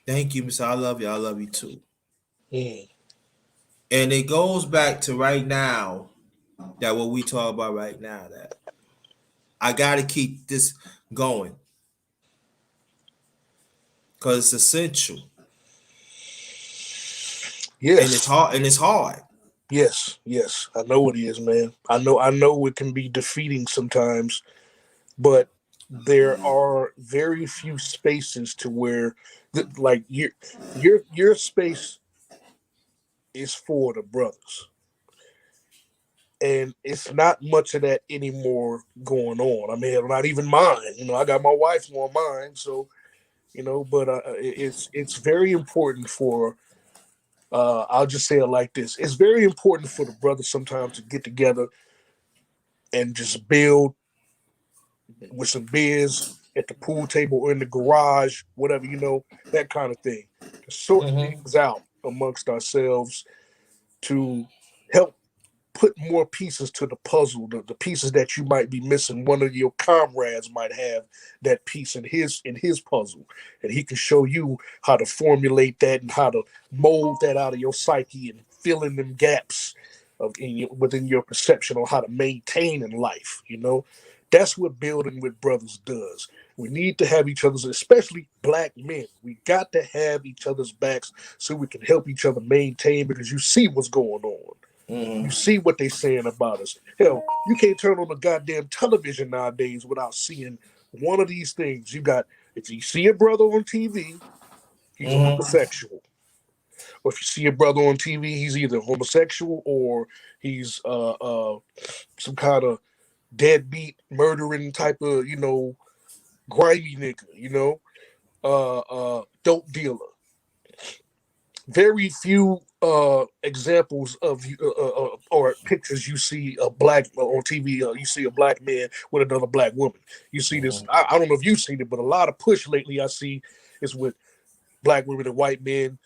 Thank you, Miss. I love you. I love you too.
Mhm.
And it goes back to right now that what we talk about right now, that I gotta keep this going because it's essential and it's
Yes.
hard and it's hard.
Yes. Yes. I know it is, man. I know. I know it can be defeating sometimes, but there are very few spaces to where, like your space is for the brothers, and it's not much of that anymore going on. I mean, not even mine. I got my wife on mine, so but it's very important for. I'll just say it like this: it's very important for the brothers sometimes to get together and just build with some beers at the pool table or in the garage, whatever, that kind of thing. To sort
Mm-hmm.
things out amongst ourselves to help put more pieces to the puzzle, the pieces that you might be missing. One of your comrades might have that piece in his puzzle, and he can show you how to formulate that and how to mold that out of your psyche and fill in them gaps within your perception on how to maintain in life. That's what building with brothers does. We need to have each other's, especially black men. We got to have each other's backs so we can help each other maintain, because you see what's going on. You
Mm-hmm.
see what they saying about us. Hell, you can't turn on the goddamn television nowadays without seeing one of these things. If you see a brother on TV, he's a
Mm-hmm.
homosexual. Or if you see a brother on TV, he's either homosexual or he's some kind of deadbeat murdering type of, grimy nigga, dope dealer. Very few examples of or pictures you see a black on TV. You see a black man with another black woman. You see this.
Mm-hmm.
I don't know if you've seen it, but a lot of push lately I see is with black women and white men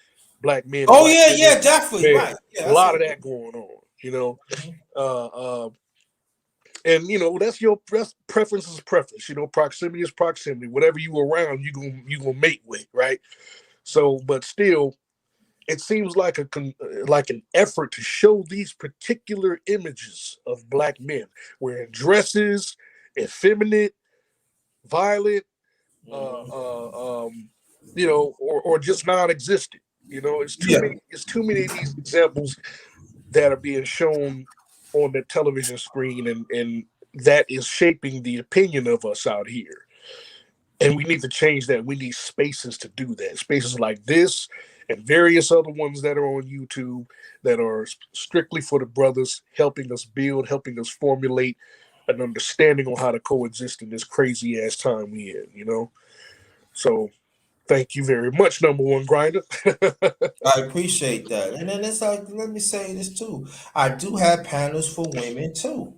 and
Oh
white
yeah,
women.
yeah, definitely
Man,
right.
a
Yeah, I
lot
see.
of that going on. Uh, uh, and that's preference is preference. Proximity is proximity. Whatever you around, you gonna mate with, right? So, but still, it seems like like an effort to show these particular images of black men wearing dresses, effeminate, violent,
Mhm.
or just non-existent. It's too
Yeah.
many. It's too many of these examples that are being shown on the television screen, and that is shaping the opinion of us out here. And we need to change that. We need spaces to do that. Spaces like this and various other ones that are on YouTube that are strictly for the brothers, helping us build, helping us formulate an understanding on how to coexist in this crazy ass time we in. So thank you very much, number one grinder.
I appreciate that. And then it's like, let me say this too. I do have panels for women too,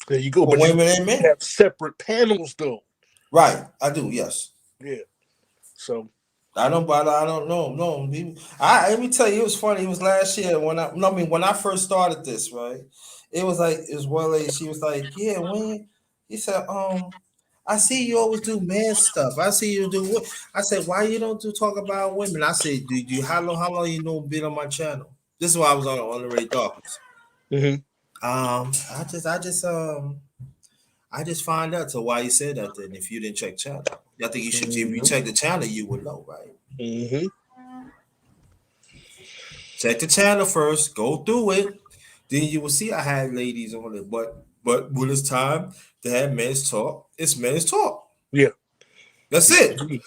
There you go.
for
But you
women and men.
have separate panels though.
Right. I do. Yes.
Yeah. So
I don't, but I don't know. No, I let me tell you, it was funny. It was last year when I, no, I mean, when I first started this, right? It was like, it was one lady. She was like, "Yeah, when," he said, I see you always do man stuff. I see you do. I said, "Why you don't do talk about women?" I said, "Do you how long you know been on my channel?" This is why I was on the Ray Darkness.
mhm.
I just find out. So why you said that then? If you didn't check channel, I think you should. If you
Mhm.
check the channel, you would know, right?
Mhm.
Check the channel first. Go through it. Then you will see I had ladies on it. But when it's time to have men's talk, it's men's talk.
Yeah.
That's
Yes,
it.
indeed.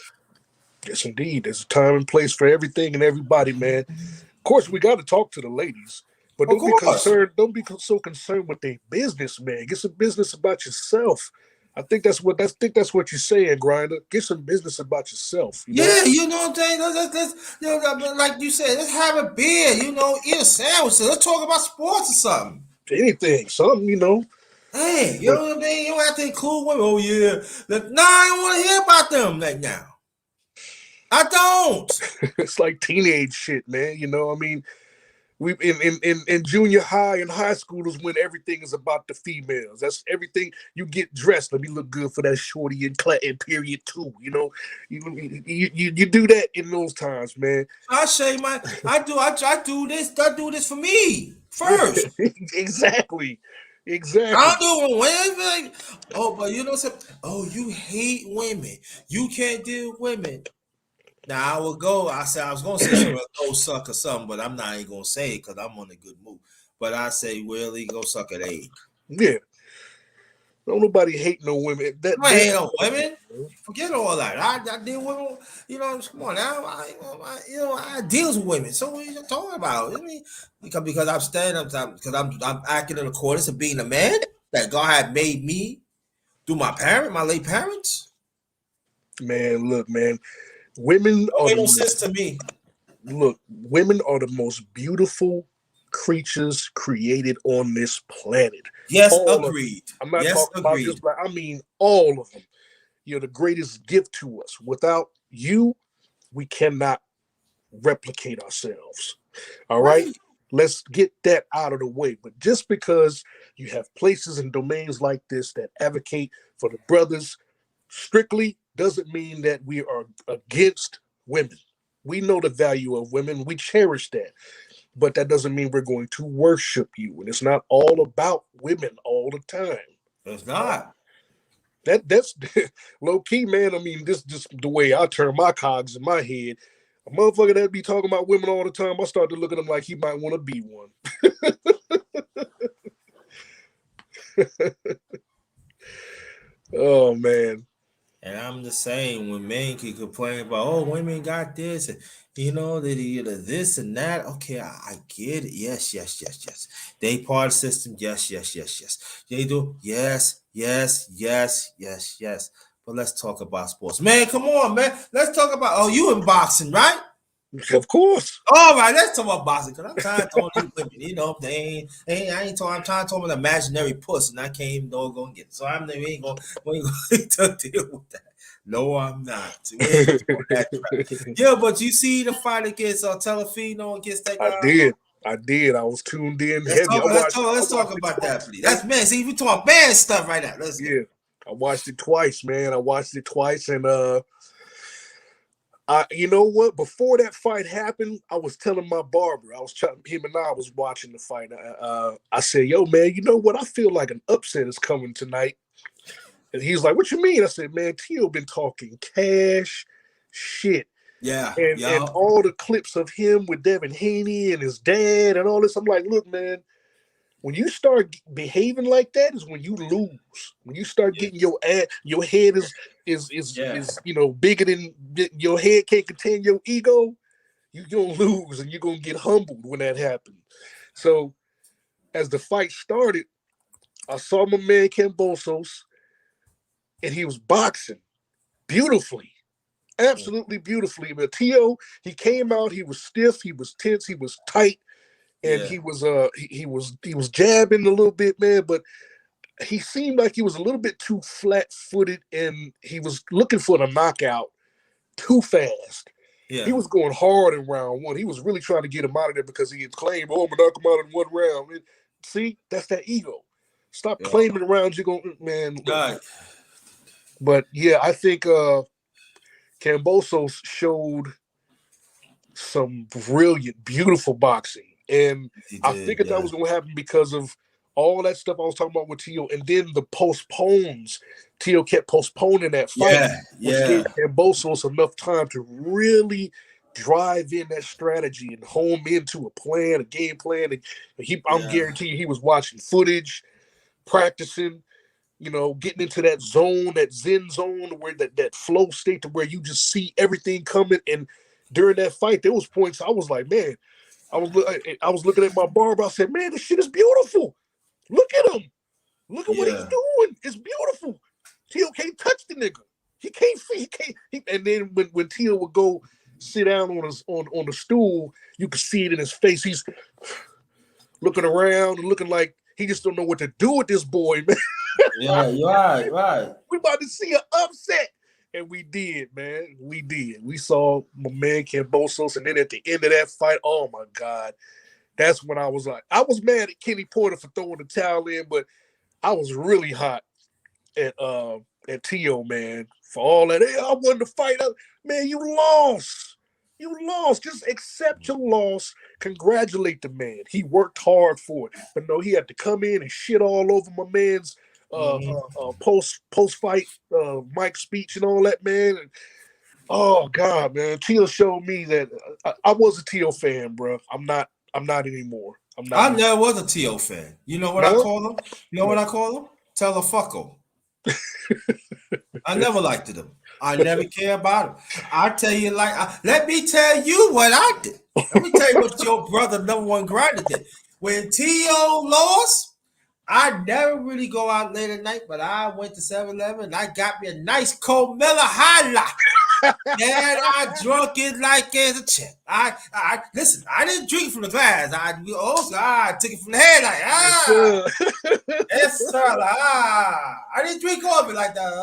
Yes, indeed. There's a time and place for everything and everybody, man. Of course, we got to talk to the ladies, but
Of
don't be
course.
concerned. Don't be so concerned with their business, man. Get some business about yourself. I think that's what you're saying, Grinder. Get some business about yourself.
Yeah, you know what I'm saying? Like you said, let's have a beer, eat a sandwich. Let's talk about sports or something.
Anything, something.
Hey, you
But
know what I mean? You don't have to include women. Oh, yeah. Nah, I don't want to hear about them right now. I don't.
it's like teenage shit, man. I mean, we in junior high and high school is when everything is about the females. That's everything. You get dressed. Let me look good for that shorty in period two. You do that in those times, man.
I say my I do this for me first.
exactly,
I
exactly.
don't do it when like, oh, but you know what? Oh, you hate women. You can't deal with women. Now I will go. I said I was gonna say something, go suck or something, but I'm not even gonna say it because I'm on a good mood. But I say, really, go suck an egg.
Yeah, don't nobody hate no women. That
I
that
ain't no women. Forget all that. I deal with women. Come on now. I deals with women. So what are you talking about? I mean, because I'm standing, because I'm acting in accordance of being a man that God had made me through my late parents.
man, look, man. Women
Don't
are
make
the
no
most
sense to me.
look. Women are the most beautiful creatures created on this planet.
Yes,
All of them.
agreed.
I'm not
Yes,
talking about
agreed.
just like I mean all of them. You're the greatest gift to us. Without you, we cannot replicate ourselves. All right?
Right.
Let's get that out of the way. But just because you have places and domains like this that advocate for the brothers strictly doesn't mean that we are against women. We know the value of women. We cherish that. But that doesn't mean we're going to worship you. And it's not all about women all the time.
It's
All right?
not.
That's low key, man. I mean, this just the way I turn my cogs in my head. A motherfucker that be talking about women all the time, I start to look at him like he might want to be one. Oh man,
And I'm the same when men can complain about, oh, women got this, and they this and that. Okay, I get it. Yes, yes, yes, yes. They part of the system. Yes, yes, yes, yes. They do. Yes, yes, yes, yes, yes. But let's talk about sports. Man, come on, man. Let's talk about, oh, you in boxing, right?
of course.
All right, let's talk about boxing because I'm tired of throwing these women. I ain't talking. I'm trying to talk about an imaginary puss, and I can't even know going get it. So we ain't going to deal with that. No, I'm not. We ain't going that track. Yeah, but you see the fight against Telefino against that
I
guy.
did. I did. I was tuned in
Let's
heavy.
talk.
I
Let's
watched
talk.
it. I
Let's talk
watched it
about that,
twice,
please.
man.
That's man. See, we talking bad stuff right now. Let's go.
Yeah, I watched it twice, man. I watched it twice, and you know what? Before that fight happened, I was telling my barber, I was trying, him and I was watching the fight. I said, "Yo, man, you know what? I feel like an upset is coming tonight." And he's like, "What you mean?" I said, "Man, Tio been talking cash shit."
Yeah,
And
yeah,
all the clips of him with Devin Haney and his dad and all this, I'm like, look, man, when you start behaving like that is when you lose. When you start
yeah,
getting your head
yeah,
is bigger than your head can't contain your ego, you gonna lose and you're gonna get humbled when that happens. So as the fight started, I saw my man Cambosos, and he was boxing beautifully, absolutely beautifully. But Tio, he came out, he was stiff, he was tense, he was tight, and
yeah,
he was jabbing a little bit, man. But he seemed like he was a little bit too flat footed, and he was looking for the knockout too fast.
yeah,
He was going hard in round one. He was really trying to get him out of there because he had claimed, "Oh, I'm gonna knock him out in one round." And see, that's that ego. Stop
yeah.
claiming rounds. You're gonna, man. Look,
Right.
but yeah, I think Cambosos showed some brilliant, beautiful boxing. And
He
I
did.
figured that
Yeah,
was going to happen because of all that stuff I was talking about with Tio. And then the postpones. Tio kept postponing that fight,
yeah,
which gave
yeah,
Cambosos enough time to really drive in that strategy and home into a plan, a game plan. And I'm
yeah,
guaranteeing he was watching footage, practicing, getting into that zone, that zen zone, where that flow state to where you just see everything coming. And during that fight, there was points I was like, man, I was looking at my barber. I said, man, this shit is beautiful. Look at him. Look at what he's
yeah,
doing. It's beautiful. Tio can't touch the nigga. He can't. He can't. And then when Tio would go sit down on the stool, you could see it in his face. He's looking around and looking like he just don't know what to do with this boy, man.
yeah. Right, right.
We about to see an upset. And we did, man. We did. We saw my man Cambosos, and then at the end of that fight, oh my God. That's when I was like, I was mad at Kenny Porter for throwing the towel in, but I was really hot at Tio, man, for all that. Hey, I won the fight. Man, you lost. You lost. Just accept your loss. Congratulate the man. He worked hard for it. But no, he had to come in and shit all over my man's post fight Mike speech and all that, man. And, oh God, man, Tio showed me that I was a Tio fan, bro. I'm not. I'm not anymore. I'm not
I
anymore.
never was a T.O. fan. You know what I
No,
call him? You know what
no.
I call him? Telefucko. I never liked him. I never care about him. I tell you, let me tell you what I did. Let me tell you what your brother number one grinder did. When T.O. lost, I never really go out late at night, but I went to 7-Eleven and I got me a nice cold Miller High Life. Man, I drunk it like it's a champ. I listen. I didn't drink it from the glass. I took it from the head like
Yes, sir.
yes sir. I didn't drink coffee like that.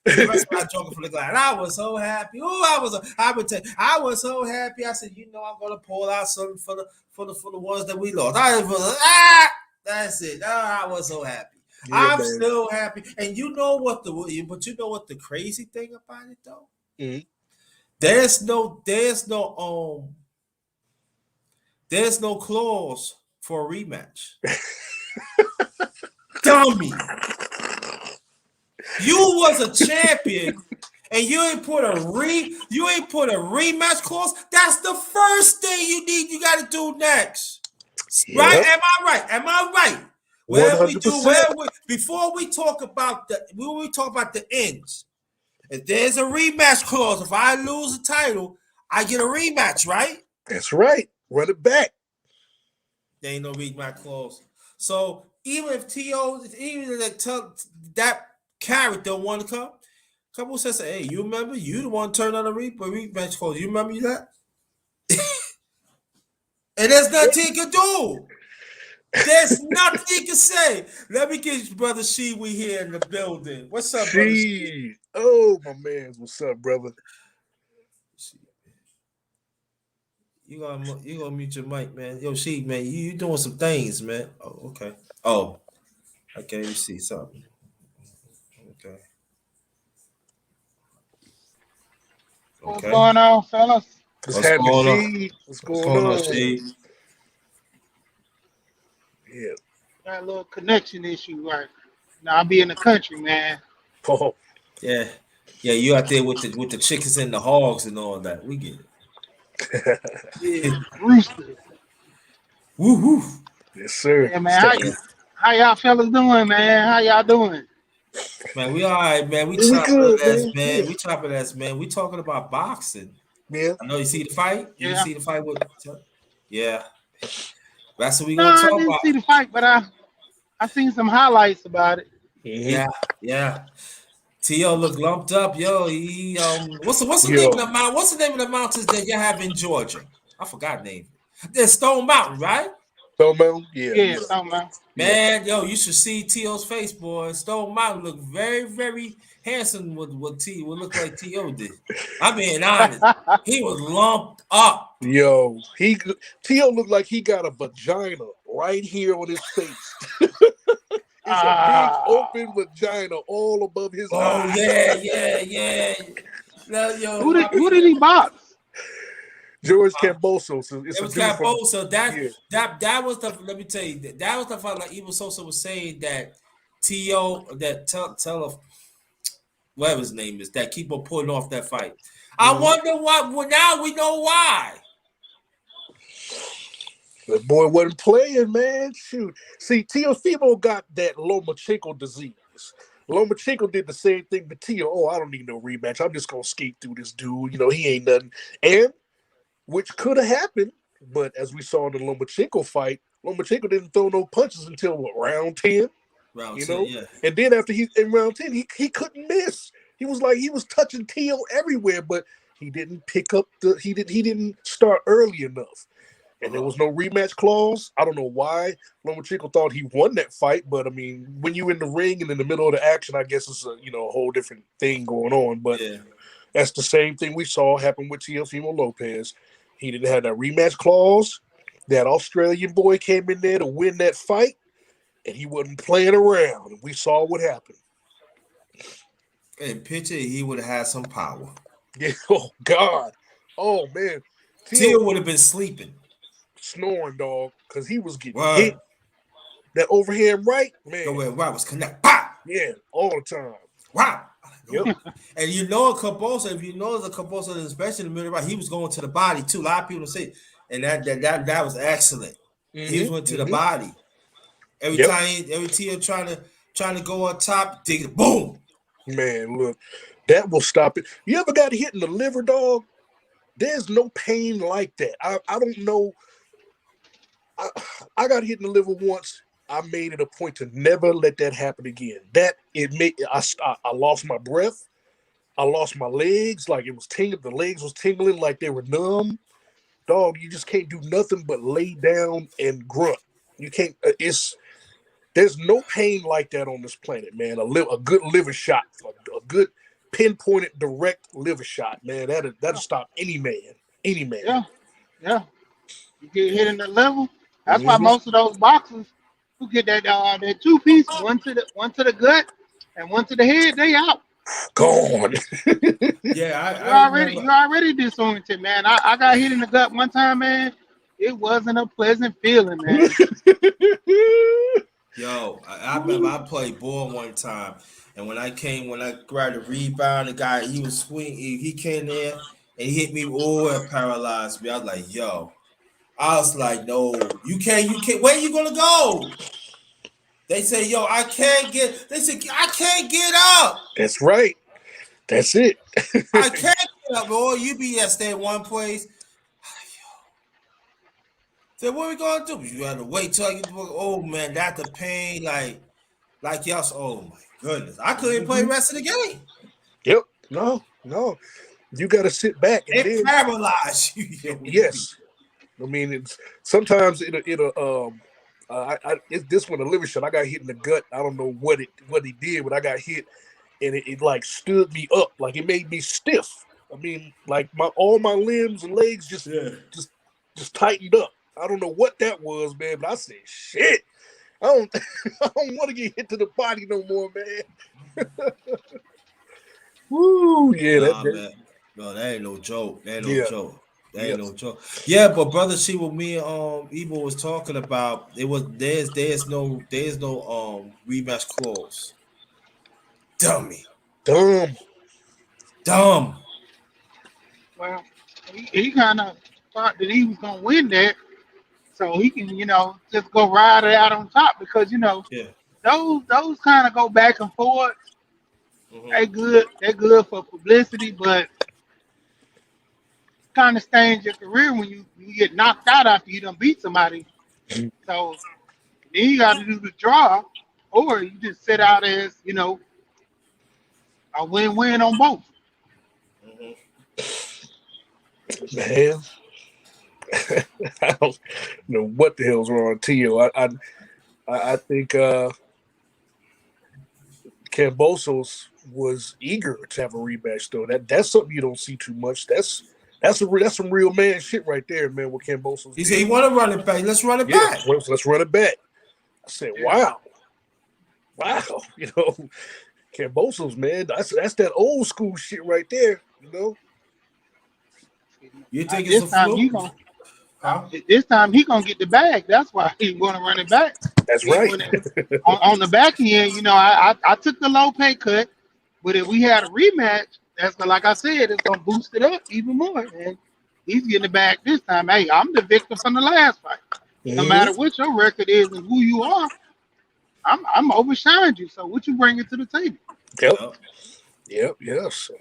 And the rest of I drank it from the glass. And I was so happy. Oh, I would tell you, I was so happy. I said, I'm gonna pull out something for the ones that we lost. I was that's it. I was so happy.
Yeah,
I'm
man.
still happy. And you know what the crazy thing about it though?
Mhm.
There's no clause for a rematch. Dummy. You was a champion and you ain't put a rematch clause. That's the first thing you need. You got to do next. Right?
Yep.
Am I right? Am I right? Where we do
100%.
where we before we talk about the ends. If there's a rematch clause, if I lose the title, I get a rematch, right?
That's right. Run it back.
There ain't no rematch clause. So even if even if that character want to come, couple says, "Hey, you remember you the one turned on the rematch clause? You remember that?" And there's nothing you can do. There's nothing you can say. Let me get you, brother She. We here in the building. What's up, brother She?
She. Oh, my man. What's up, brother?
You gonna mute your mic, man. Yo, She, man, you doing some things, man. Oh, okay. Oh, okay. Let me see something. Okay.
What's
Okay.
going on, fellas?
What's
What's
happening,
going on?
She? What's
What's
going
going on,
on?
She?
Yeah.
Got a little connection issue right Now I'll be in the country, man.
Oh,
Yeah, yeah. You out there with the chickens and the hogs and all that. We get
Yeah,
it.
rooster.
Woo woo.
yes, sir.
Yeah, man.
Start,
Yeah,
How y'all fellas doing, man? How y'all doing?
man. We all right, man. We
we
chopping
good,
ass,
man. Yeah,
man. We chopping ass, man. We talking about boxing.
yeah.
I know you see the fight. You
Yeah.
see the fight with. Yeah, that's what we
No,
gonna
I
talk
didn't
about.
see the fight, but I seen some highlights about it.
Mm-hmm.
Yeah, yeah. T.O. look lumped up, yo. He what's the name of
Yo,
the mount? What's the name of the mountains that you have in Georgia? I forgot the name. There's Stone Mountain, right?
Stone yeah,
Yeah,
yeah,
something, man.
yeah.
Man, yo, you should see T.O.'s face, boy. Stone Mountain look very, very handsome with what T would look like T.O. did. I'm being honest. He was lumped up.
Yo, Tio looked like he got a vagina right here on his face. It's a big open
Ah,
vagina all above his
Oh
eye.
yeah, yeah, yeah. No, yo,
who
my
did he box?
George Camboso, so it's
it
a
was
dude from
Cambosa. That
yeah.
that that was the. Let me tell you, that was the fight. Like Evil Sosa was saying that T.O. that tell whatever his name is that keep on putting off that fight. I
Mhm.
wonder why. Well, now we know why.
That boy wasn't playing, man. Shoot. See, Teofimo got that Lomachenko disease. Lomachenko did the same thing to Tio. Oh, I don't need no rematch. I'm just gonna skate through this dude. You know, he ain't nothing. And which could have happened, but as we saw in the Lomachenko fight, Lomachenko didn't throw no punches until what, round 10,
Round
you
10,
know?
yeah.
And then after he in round 10, he couldn't miss. He was like he was touching Tio everywhere, but he didn't pick up he didn't start early enough. And there
Uh-huh.
was no rematch clause. I don't know why Lomachenko thought he won that fight, but I mean, when you're in the ring and in the middle of the action, I guess it's a whole different thing going on. But
Yeah.
that's the same thing we saw happen with Teofimo Lopez. He didn't have that rematch clause. That Australian boy came in there to win that fight, and he wasn't playing around. And we saw what happened.
And picture he would have had some power.
Yeah, oh God. Oh man. Tio
Tio would have been sleeping.
snoring, dog, because he was getting hit.
Word.
That overhand right,
Go
man.
where right was connect. Pop!
Yeah, all the time.
Wow.
Yep.
And you know a Cabosa, if you know the Cabosa, especially in the middle right, he was going to the body too. A lot of people say, and that was excellent. He was went to the
Mm-hmm.
body.
Yep.
Every Tio trying to go on top, dig it, boom.
Man, look, that will stop it. You ever got hit in the liver, dog? There's no pain like that. I don't know. I, I got hit in the liver once. I made it a point to never let that happen again. That it made I lost my breath. I lost my legs, like it was tingling. The legs was tingling like they were numb. Dog, you just can't do nothing but lay down and grunt. You can't. It's There's no pain like that on this planet, man. A good liver shot, a good pinpointed direct liver shot, man. That'll stop any man, any man.
Yeah, yeah. You get hit in the level. That's why
Mm-hmm.
most of those boxers who get that two piece, one to the gut and one to the head, they out.
Gone.
Yeah,
You
I
already
remember.
you already disoriented, man. I got hit in the gut one time, man. It wasn't a pleasant feeling, man.
Yo, I remember I played ball one time, and when I grabbed a rebound, the guy he was swing, he came there and he hit me, oh, and paralyzed me. I was like, yo, I was like, no, you can't. Where you gonna go? They say, yo, I can't get. They say, I can't get up.
That's right. That's it.
I can't get up. Boy, you be at stay in one place. Say, what we gonna do? You gotta wait till I get to work. Oh man, that's the pain. Like y'all. Oh my goodness, I couldn't play the
Mhm.
rest of the game.
Yep. No, no. You got to sit back and
It
then
paralyzed you. Yo, you be.
yes. I mean, it's sometimes it'll. It's this one a liver shot. I got hit in the gut. I don't know what he did, but I got hit, and it like stood me up, like it made me stiff. I mean, like my all my limbs and legs
Yeah.
just just tightened up. I don't know what that was, man, but I said, shit. I don't I don't want to get hit to the body no more, man. Woo, yeah,
Nah, man. No, that ain't no joke. That ain't no
yeah.
joke. That ain't
Yep.
no joke. Yeah, but brother, see what me and Ebo was talking about. It was there's no rematch clause. Dummy,
Dumb.
dumb.
Well, he kind of thought that he was gonna win that, so he can just go ride it out on top because
Yeah.
those kind of go back and forth.
Hmm.
They good for publicity, but kind of stains your career when you get knocked out after you done beat somebody. So then you got to do the draw, or you just sit out as a win-win on both.
Hmm.
Man, I don't know what the hell's wrong with Tio. I think Cambosos was eager to have a rematch though. That's something you don't see too much. That's some real man shit right there, man. What Cambosos
He said
did.
he want to run it back. Let's run it
Yeah,
back.
let's run it back. I said,
Yeah.
wow, wow. Cambosos, man. That's that old school shit right there.
You think it's
This
a
time
fluke? Huh?
this time he gonna get the bag. That's why he want to run it back.
That's
He,
right.
when it, on the back end, I took the low pay cut, but if we had a rematch, that's like I said, it's gonna boost it up even more. And he's getting it back this time. Hey, I'm the victim from the last fight. No
Hmm.
matter what your record is and who you are, I'm overshined you. So what you bringing to the table?
Yep.
Yeah.
Yep. Yes. So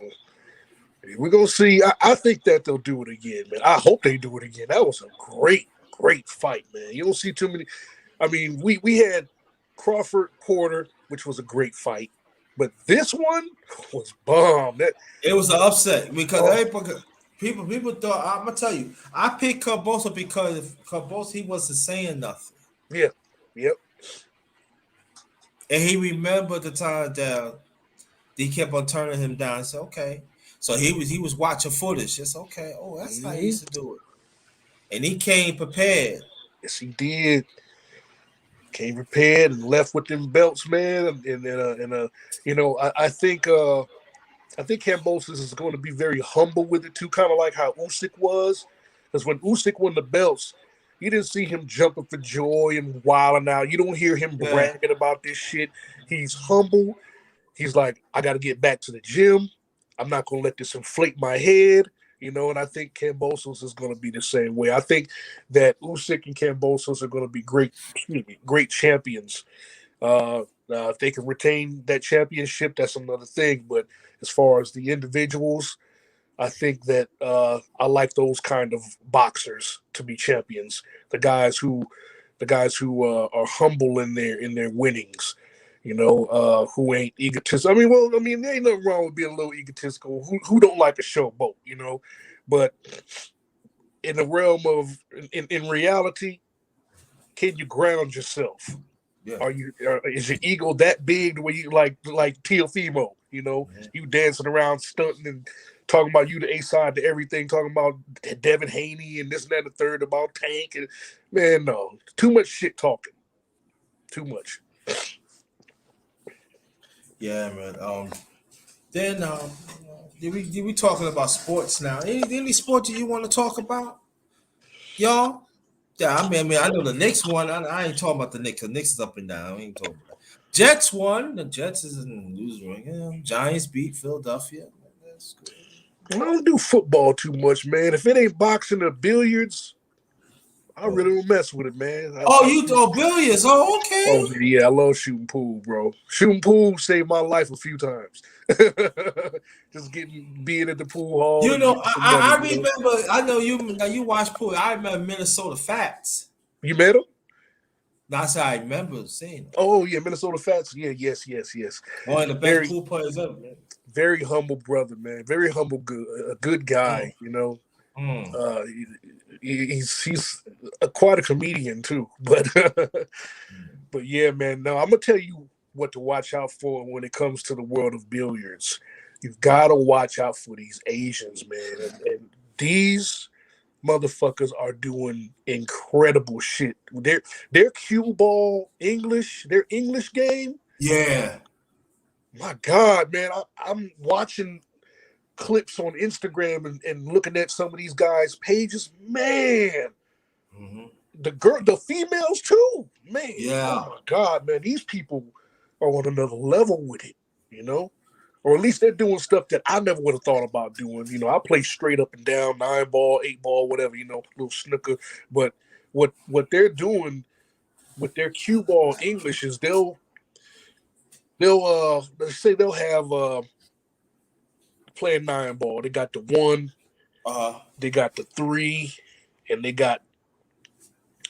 we're gonna see. I think that they'll do it again, man. I hope they do it again. That was a great fight, man. You don't see too many. I mean, we had Crawford Porter, which was a great fight, but this one was bomb. That
It was an upset because
oh
people thought I'm gonna tell you. I picked Carbosa because Carbosa he wasn't saying nothing,
yeah, yep.
and he remembered the time that he kept on turning him down. I said, okay, so he was watching footage. It's okay. Oh, that's how he
Hmm.
used to do it, and he came prepared.
Yes, he did. Came prepared and left with them belts, man. I think Kambosos is going to be very humble with it too, kind of like how Usyk was. Because when Usyk won the belts, you didn't see him jumping for joy and wilding out. You don't hear him
Yeah,
bragging about this shit. He's humble. He's like, I got to get back to the gym. I'm not going to let this inflate my head. And I think Kambosos is going to be the same way. I think that Usyk and Kambosos are going to be great champions. If they can retain that championship, that's another thing. But as far as the individuals, I think that I like those kind of boxers to be champions. The guys who, are humble in their winnings. Who ain't egotistical. There ain't nothing wrong with being a little egotistical. Who don't like a showboat. But in the realm of in reality, can you ground yourself?
yeah.
Is your ego that big the way you like Teofimo? You dancing around, stunting and talking about you the A side to everything, talking about Devin Haney and this and that and the third about Tank and man, no, too much shit talking, too much.
Yeah, man. Then did we talking about sports now? Any sport that you want to talk about, y'all? Yeah, I know the Knicks won. I ain't talking about the Knicks. The Knicks is up and down. I ain't talking about that. Jets won. The Jets is in losing. Yeah, Giants beat Philadelphia. That's good.
I don't do football too much, man. If it ain't boxing or billiards, I
Oh,
really don't mess with it, man.
oh, you throw billiards. Oh,
Oh
okay.
yeah, I love shooting pool, bro. Shooting pool saved my life a few times. Just being at the pool hall
You
and
know,
getting some money.
I remember. I know you. Now you watch pool. I remember Minnesota Fats.
You met him?
That's how I remember seeing them.
Oh yeah, Minnesota Fats. Yeah, yes.
One of the best
Very,
pool players ever. Man.
very humble brother, man. Very humble, good, a good
Mm,
guy.
mm.
Uh, he's quite a comedian too. But but yeah, man. No, I'm gonna tell you what to watch out for when it comes to the world of billiards. You've got to watch out for these Asians, man, and these motherfuckers are doing incredible shit. Their cue ball English, their English game.
Yeah.
My God, man, I'm watching. clips on Instagram and looking at some of these guys' pages, man,
Hmm.
the females too, man. Oh
Yeah.
my God, man, these people are on another level with it, you know. Or at least they're doing stuff that I never would have thought about doing. You know, I play straight up and down, 9 ball, 8 ball, whatever, little snooker. But what they're doing with their cue ball English is they'll let's say they'll have playing 9 ball. They got the one,
Uh-huh.
they got the three, and they got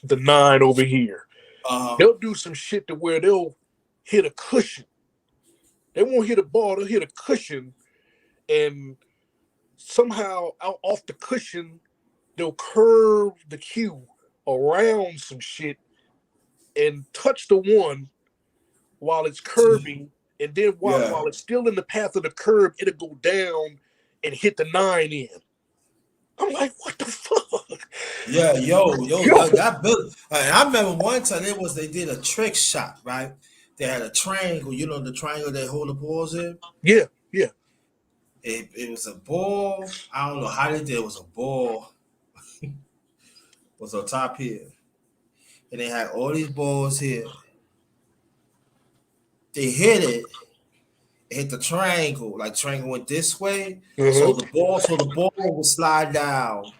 the nine over here.
Uh-huh.
They'll do some shit to where they'll hit a cushion. They won't hit a ball, they'll hit a cushion, and somehow out off the cushion, they'll curve the cue around some shit and touch the one while it's curving, and then
Yeah.
while it's still in the path of the curve, it'll go down and hit the nine in. I'm like, what the fuck?
Yeah, yo,
Yo,
that built. I remember one time they did a trick shot, right? They had a triangle, the triangle they hold the balls in.
yeah, yeah.
It was a ball. I don't know how they did. It was a ball. Was on top here, and they had all these balls here. They hit it. It hit the triangle. Like triangle went this way,
Uh-huh.
so the ball would slide down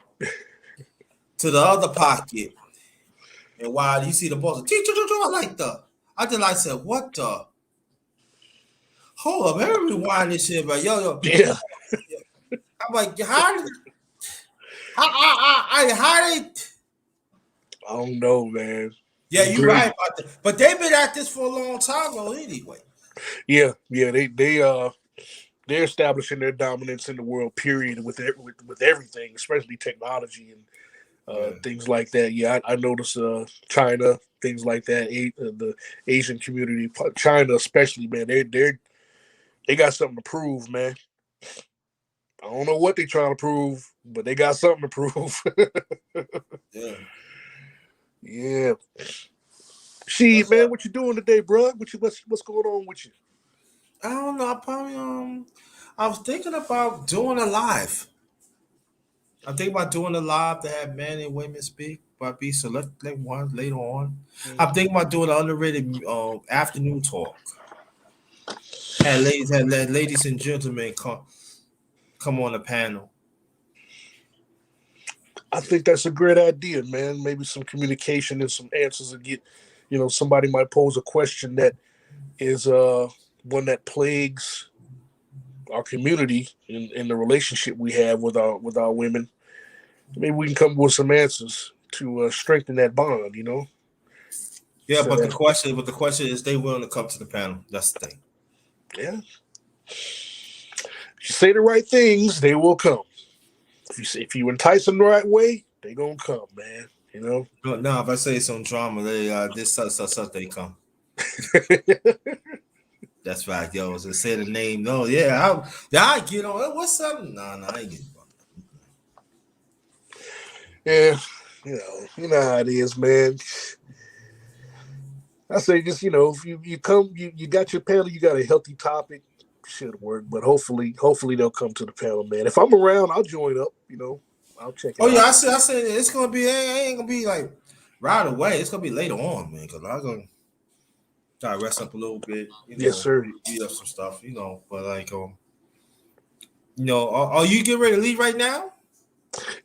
to the other pocket. And while you see the balls, I like I just like said, what the? Hold up, let me rewind this shit, but yo.
Yeah.
I'm like, how did?
I don't know, man.
Yeah,
It's
you right
crazy.
about that. But they've been at this for a long time though, anyway.
Yeah, yeah. They're establishing their dominance in the world. Period. With everything, especially technology and
Yeah,
things like that. Yeah, I notice China, things like that. The Asian community, China especially, man. They got something to prove, man. I don't know what they trying to prove, but they got something to prove.
yeah.
Yeah. She,
That's
man,
what
what you doing today, bro? What's going on with you?
I don't know. I probably I was thinking about doing a live. I'm thinking about doing a live to have men and women speak, but be select one later on. I'm thinking about doing an underrated afternoon talk. Had ladies and gentlemen come on the panel.
I think that's a great idea, man. Maybe some communication and some answers to get. Somebody might pose a question that is one that plagues our community in the relationship we have with our women. Maybe we can come up with some answers to strengthen that bond.
Yeah,
So that,
but the question is, they willing to come to the panel. That's the thing.
yeah, if you say the right things, they will come. If you entice them the right way, they gonna come, man.
No, no, if I say some drama, they this such they come. That's right, yo. So say the name. No, I get on. What's up? No, I ain't getting.
Yeah, you know how it is, man. I say just if you come, you got your panel, you got a healthy topic, should work. But hopefully they'll come to the panel, man. If I'm around, I'll join up. I'll check
Oh
it
yeah,
out.
I said it's gonna be. It ain't gonna be like right away. It's gonna be later on, man. Because I'm gonna try to rest up a little bit.
Yes, sir.
Read up some stuff. But like are you getting ready to leave right now?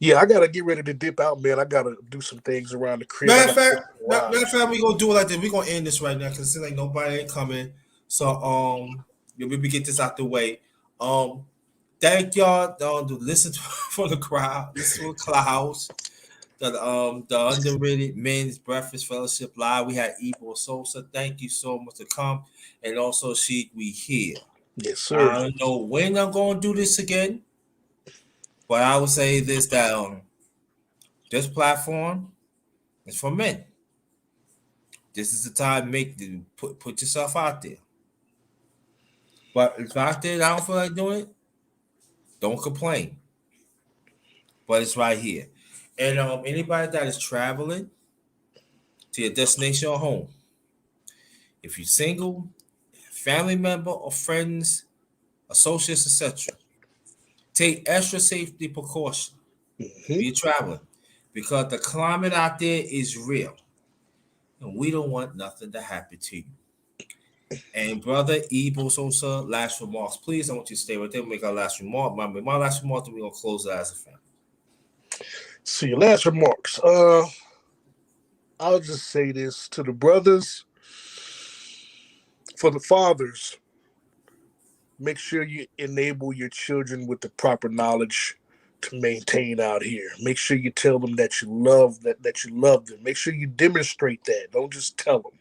Yeah, I gotta get ready to dip out, man. I gotta do some things around the crib. I
Matter of
gotta
fact,
fix the garage.
we gonna do it like this. We gonna end this right now because it seems like nobody ain't coming. So we get this out the way. Um, thank y'all to listen to for the crowd. Listen to the clouds. The underrated men's breakfast fellowship live. We had Ebo Sosa. Thank you so much to come, and also we here.
Yes, sir.
I don't know when I'm gonna do this again, but I would say this that this platform is for men. This is the time to put yourself out there. But if out there, I don't feel like doing it, don't complain. But it's right here. And anybody that is traveling to your destination or home, if you're single, family member or friends, associates, etc., Take extra safety precaution.
Hmm.
Be traveling because the climate out there is real, and we don't want nothing to happen to you. And brother Ebo Sosa, last remarks, please. I want you to stay right there. Make our last remark. My last remark. Then we're gonna close it as a family.
So your last remarks. I'll just say this to the brothers, for the fathers. Make sure you enable your children with the proper knowledge to maintain out here. Make sure you tell them that you love that you love them. Make sure you demonstrate that. Don't just tell them.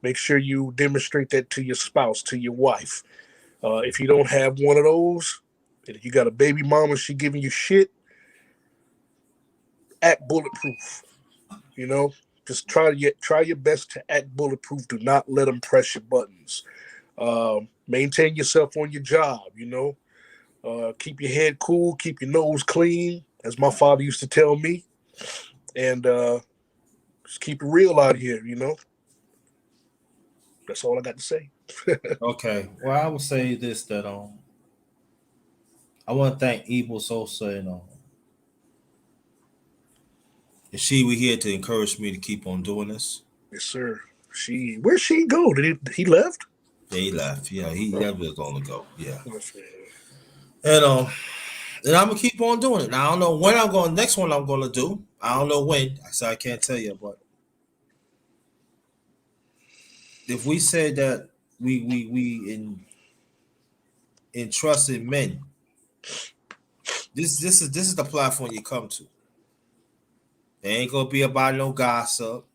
Make sure you demonstrate that to your spouse, to your wife. If you don't have one of those, and if you got a baby mama, she giving you shit, act bulletproof. You know, just try your best to act bulletproof. Do not let them press your buttons. Maintain yourself on your job. Keep your head cool, keep your nose clean, as my father used to tell me, and just keep it real out here. That's all I got to say.
Okay. Well, I would say this that I want to thank Ebo Sosa and she were here to encourage me to keep on doing this.
Yes, sir. Where'd she go? He left?
Yeah, he left. Yeah, he
Oh,
that was long ago. Yeah,
that's-
and and I'm gonna keep on doing it. Now I don't know when I'm going. Next one I'm gonna do. I don't know when, so I can't tell you. But if we say that we entrust in men, this is the platform you come to. It ain't gonna be about no gossip.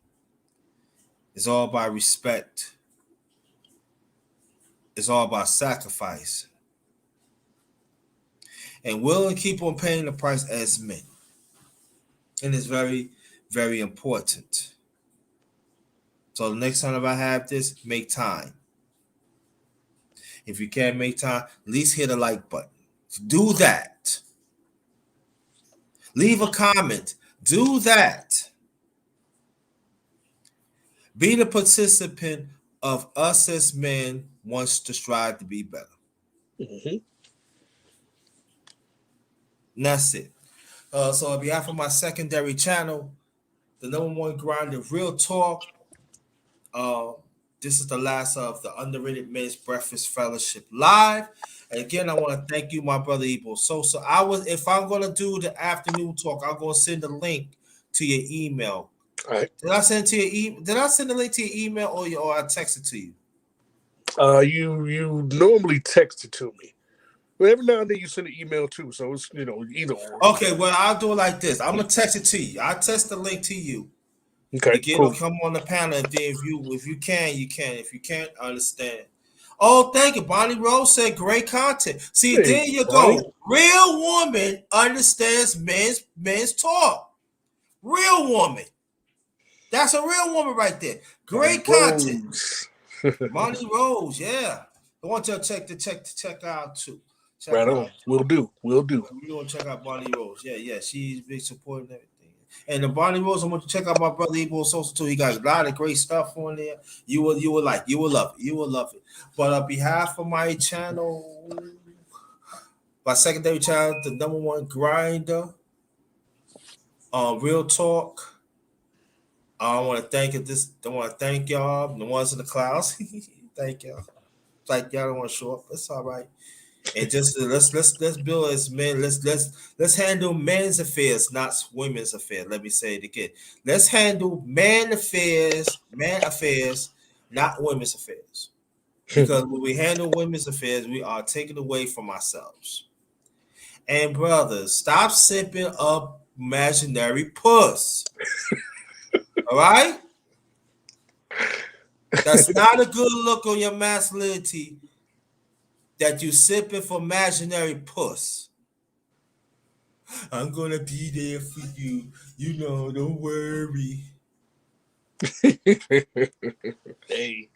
It's all about respect. It's all about sacrifice, and we'll keep on paying the price as men. And it's very, very important. So the next time I have this, make time. If you can't make time, at least hit a like button. Do that. Leave a comment. Do that. Be the participant of us as men wants to strive to be better.
Mhm.
And that's it. So on behalf of my secondary channel, the number one grinder, Real Talk, Uh, this is the last of the Underrated Men's Breakfast Fellowship Live. And again, I want to thank you, my brother Ebo Sosa. If I'm gonna do the afternoon talk, I'm gonna send a link to your email.
All right.
Did I send to your email? Did I send the link to your email or I text it to you?
You normally text it to me, but every now and then you send an email too. So it's either or.
Okay, well I'll do it like this. I'm gonna text it to you. I'll text the link to you.
Okay,
Again, it'll
cool.
come on the panel. If you can, you can. If you can't, understand. Oh, thank you. Bonnie Rose said great content. See,
Hey,
there you
Bonnie.
go. Real woman understands men's talk. Real woman. That's a real woman right there.
Bonnie
Great content.
Rose.
Bonnie Rose, yeah. I want you to check out too. Check
Right
her
on.
out.
Will do. Will do.
You want to check out Bonnie Rose. Yeah. She's big support and everything. And the Bonnie Rose, I want you to check out my brother Ebo Sosa too. He got a lot of great stuff on there. You will love it. You will love it. But on behalf of my channel, my secondary channel, the number one grinder, Real Talk. I want to thank you. I want to thank y'all, the ones in the clouds. Thank y'all. Like y'all don't want to show up. That's all right. And just let's build as men. Let's handle men's affairs, not women's affairs. Let me say it again. Let's handle man affairs, not women's affairs. Because when we handle women's affairs, we are taking away from ourselves. And brothers, stop sipping up imaginary puss. All right, that's not a good look on your masculinity. That you sipping for imaginary puss. I'm gonna be there for you. Don't worry.
Hey.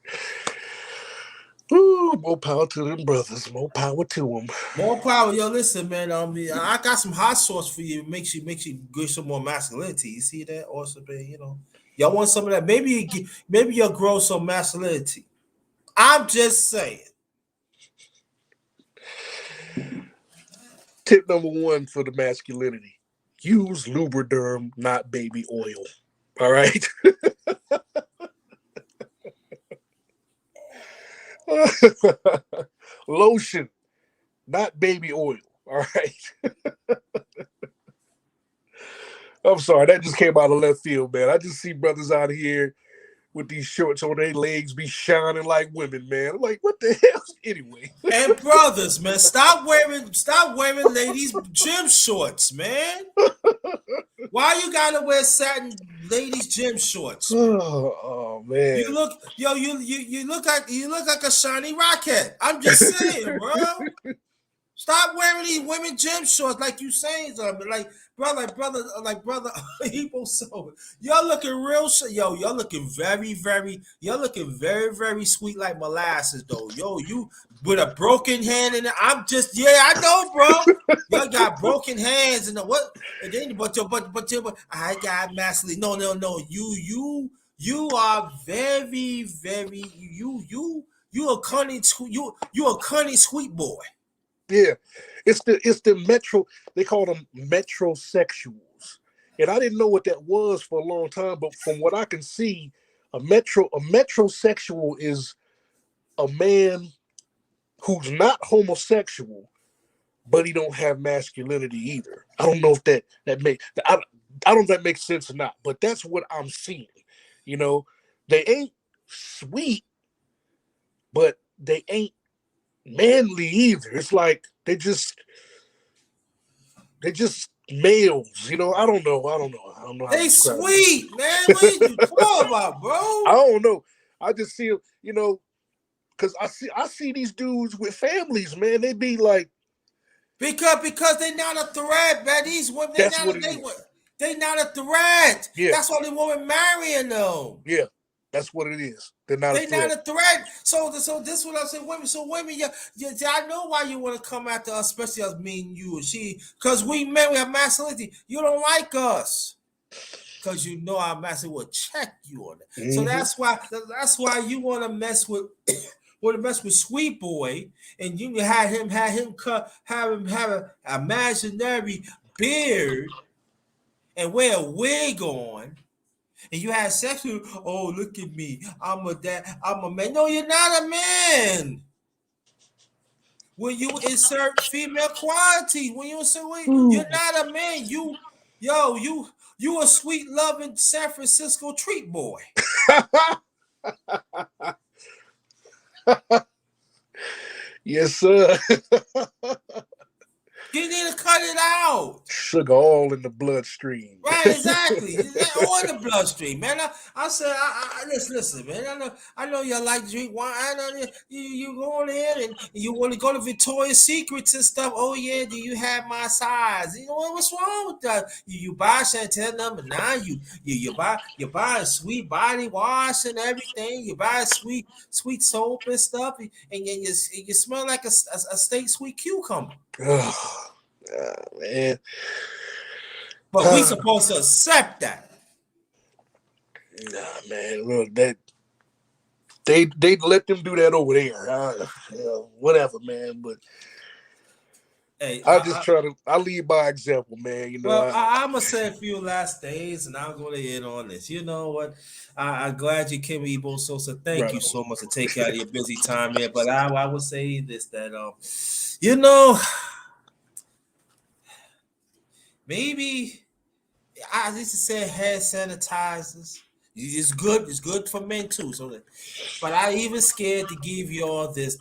Ooh, more power to them brothers. More power to them.
More power, yo. Listen, man. I got some hot sauce for you. Makes you get some more masculinity. You see that? Also, man, y'all want some of that? Maybe you'll grow some masculinity. I'm just saying.
Tip number one for the masculinity: use lubriderm, not baby oil. All right. Lotion, not baby oil. All right. I'm sorry, that just came out of left field, man. I just see brothers out here with these shorts on their legs be shining like women, man. I'm like, what the hell? Anyway.
And brothers, man, stop wearing ladies' gym shorts, man. Why you gotta wear satin ladies' gym shorts, man?
Oh man.
You look like a shiny rocket. I'm just saying, bro. Stop wearing these women gym shorts like you saying something. Like brother, Ebo so y'all looking real y'all looking you're looking very, very sweet like molasses though. Yo, you with a broken hand and I'm just I know, bro. Y'all got broken hands and what and then but I got massively no. You are very, very you a cunning you a cunning sweet boy.
Yeah, it's the metro. They call them metrosexuals, and I didn't know what that was for a long time. But from what I can see, a metrosexual is a man who's not homosexual, but he don't have masculinity either. I don't know if that makes I don't know if that makes sense or not, but that's what I'm seeing. You know, they ain't sweet, but they ain't manly either. It's like they just males, you know. I don't know how to
They
describe
sweet, man. What are you talking about, bro?
I don't know. I just see, you know, because I see these dudes with families, man. They be like,
because they're not a threat, man. These women, they not a threat.
Yeah.
That's why the woman marrying them.
Yeah, that's what it is. They're not
They
a threat.
not a threat. So this is what I'm saying. Women, I know why you want to come after us, especially us, me and you and she, because we have masculinity. You don't like us. Because you know our master will check you on it. Mm-hmm. So that's why you want to mess with Sweet Boy, and you have him have an imaginary beard and wear a wig on, and you had sex with, oh, look at me, I'm a man. No, you're not a man. When you insert female quality, you're not a man. You a sweet loving San Francisco treat boy.
Yes, sir.
You need to cut it out.
Sugar all in the bloodstream.
Right, exactly. All in the bloodstream, man. I said, listen, man. I know you like to drink wine. I know you go on in and you want to go to Victoria's Secrets and stuff. Oh yeah, do you have my size? You know what's wrong with that? You buy Chantel No. 9. You buy sweet body wash and everything. You buy sweet soap and stuff, and you smell like a steak sweet cucumber.
Man.
But we supposed to accept that.
Nah, man. Look, that they let them do that over there. Whatever, man. But
hey,
I lead by example, man. You know.
Well, I'm gonna say a few last days, and I'm gonna end on this. You know what? I'm glad you came, Ebo Sosa. Thank you so much to take out of your busy time here. But I would say this that you know, maybe I used to say hand sanitizers. It's good. It's good for men too. So, but I even scared to give y'all the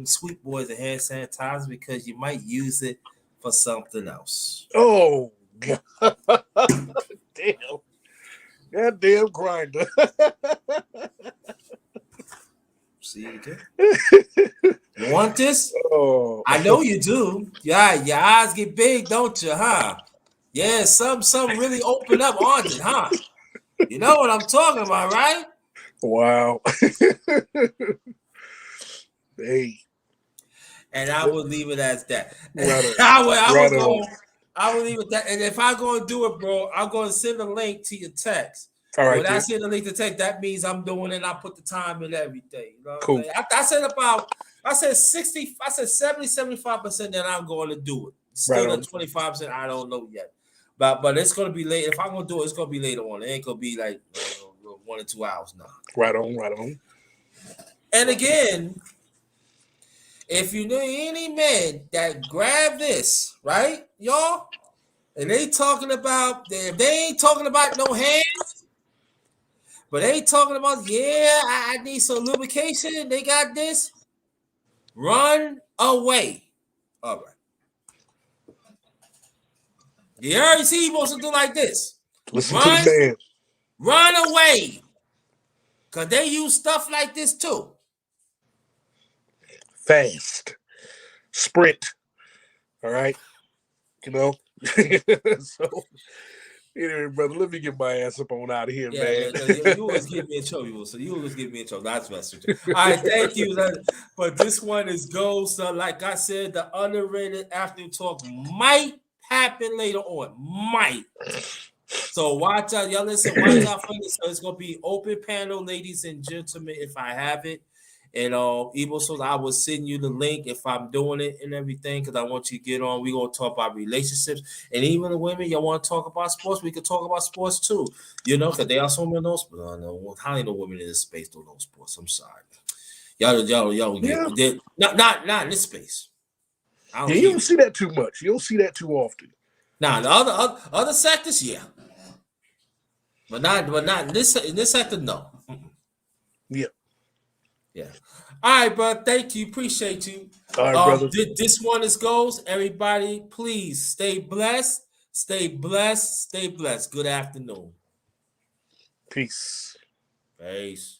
Sweet Boys a hand sanitizer because you might use it for something else.
Oh, God. Damn. Goddamn Grinda.
See again. You want this?
Oh.
I know you do. Yeah, your eyes get big, don't you, huh? Yeah, some really open up on it, huh? You know what I'm talking about, right?
Wow. Hey.
And I would leave it as that.
Right
I would leave it that. And if I'm going to do it, bro, I'm going to send a link to your text.
All right.
When I send a link to text, that means I'm doing it. I put the time in everything. You know
cool.
I said 60, I said 70, 75% that I'm going to do it.
Right
Still at
on.
25%. I don't know yet. But it's gonna be late. If I'm gonna do it, it's gonna be later on. It ain't gonna be like 1 or 2 hours now.
Right on. Right on.
And again, if you know any men that grab this, right, y'all, and they talking about if they ain't talking about no hands, but they talking about I need some lubrication. They got this. Run away. All right. You already see he wants to do like this.
Listen to the man.
Run away. Cause they use stuff like this too.
Fast. Sprint. All right. You know. So anyway, brother, let me get my ass up on out of here, man.
You always get me in trouble. So you always get me in trouble. That's message. All right, thank you. But this one is gold. So, like I said, the underrated after talk might happen later on. Might. So watch out, y'all. Listen, watch out for this. So it's gonna be open panel, ladies and gentlemen. If I have it, and Evo, so I will send you the link if I'm doing it and everything, because I want you to get on. We're gonna talk about relationships, and even the women, y'all want to talk about sports, we can talk about sports too, because they are so many of those. How many women in this space don't know sports? I'm sorry, y'all get not in this space.
You don't see that too much. You don't see that too often.
Nah, the other sectors, yeah, but not in this sector, no.
Yeah.
Yeah. All right, bro. Thank you. Appreciate you.
All right, brother.
This one is goes. Everybody, please stay blessed. Stay blessed. Stay blessed. Good afternoon.
Peace.
Peace.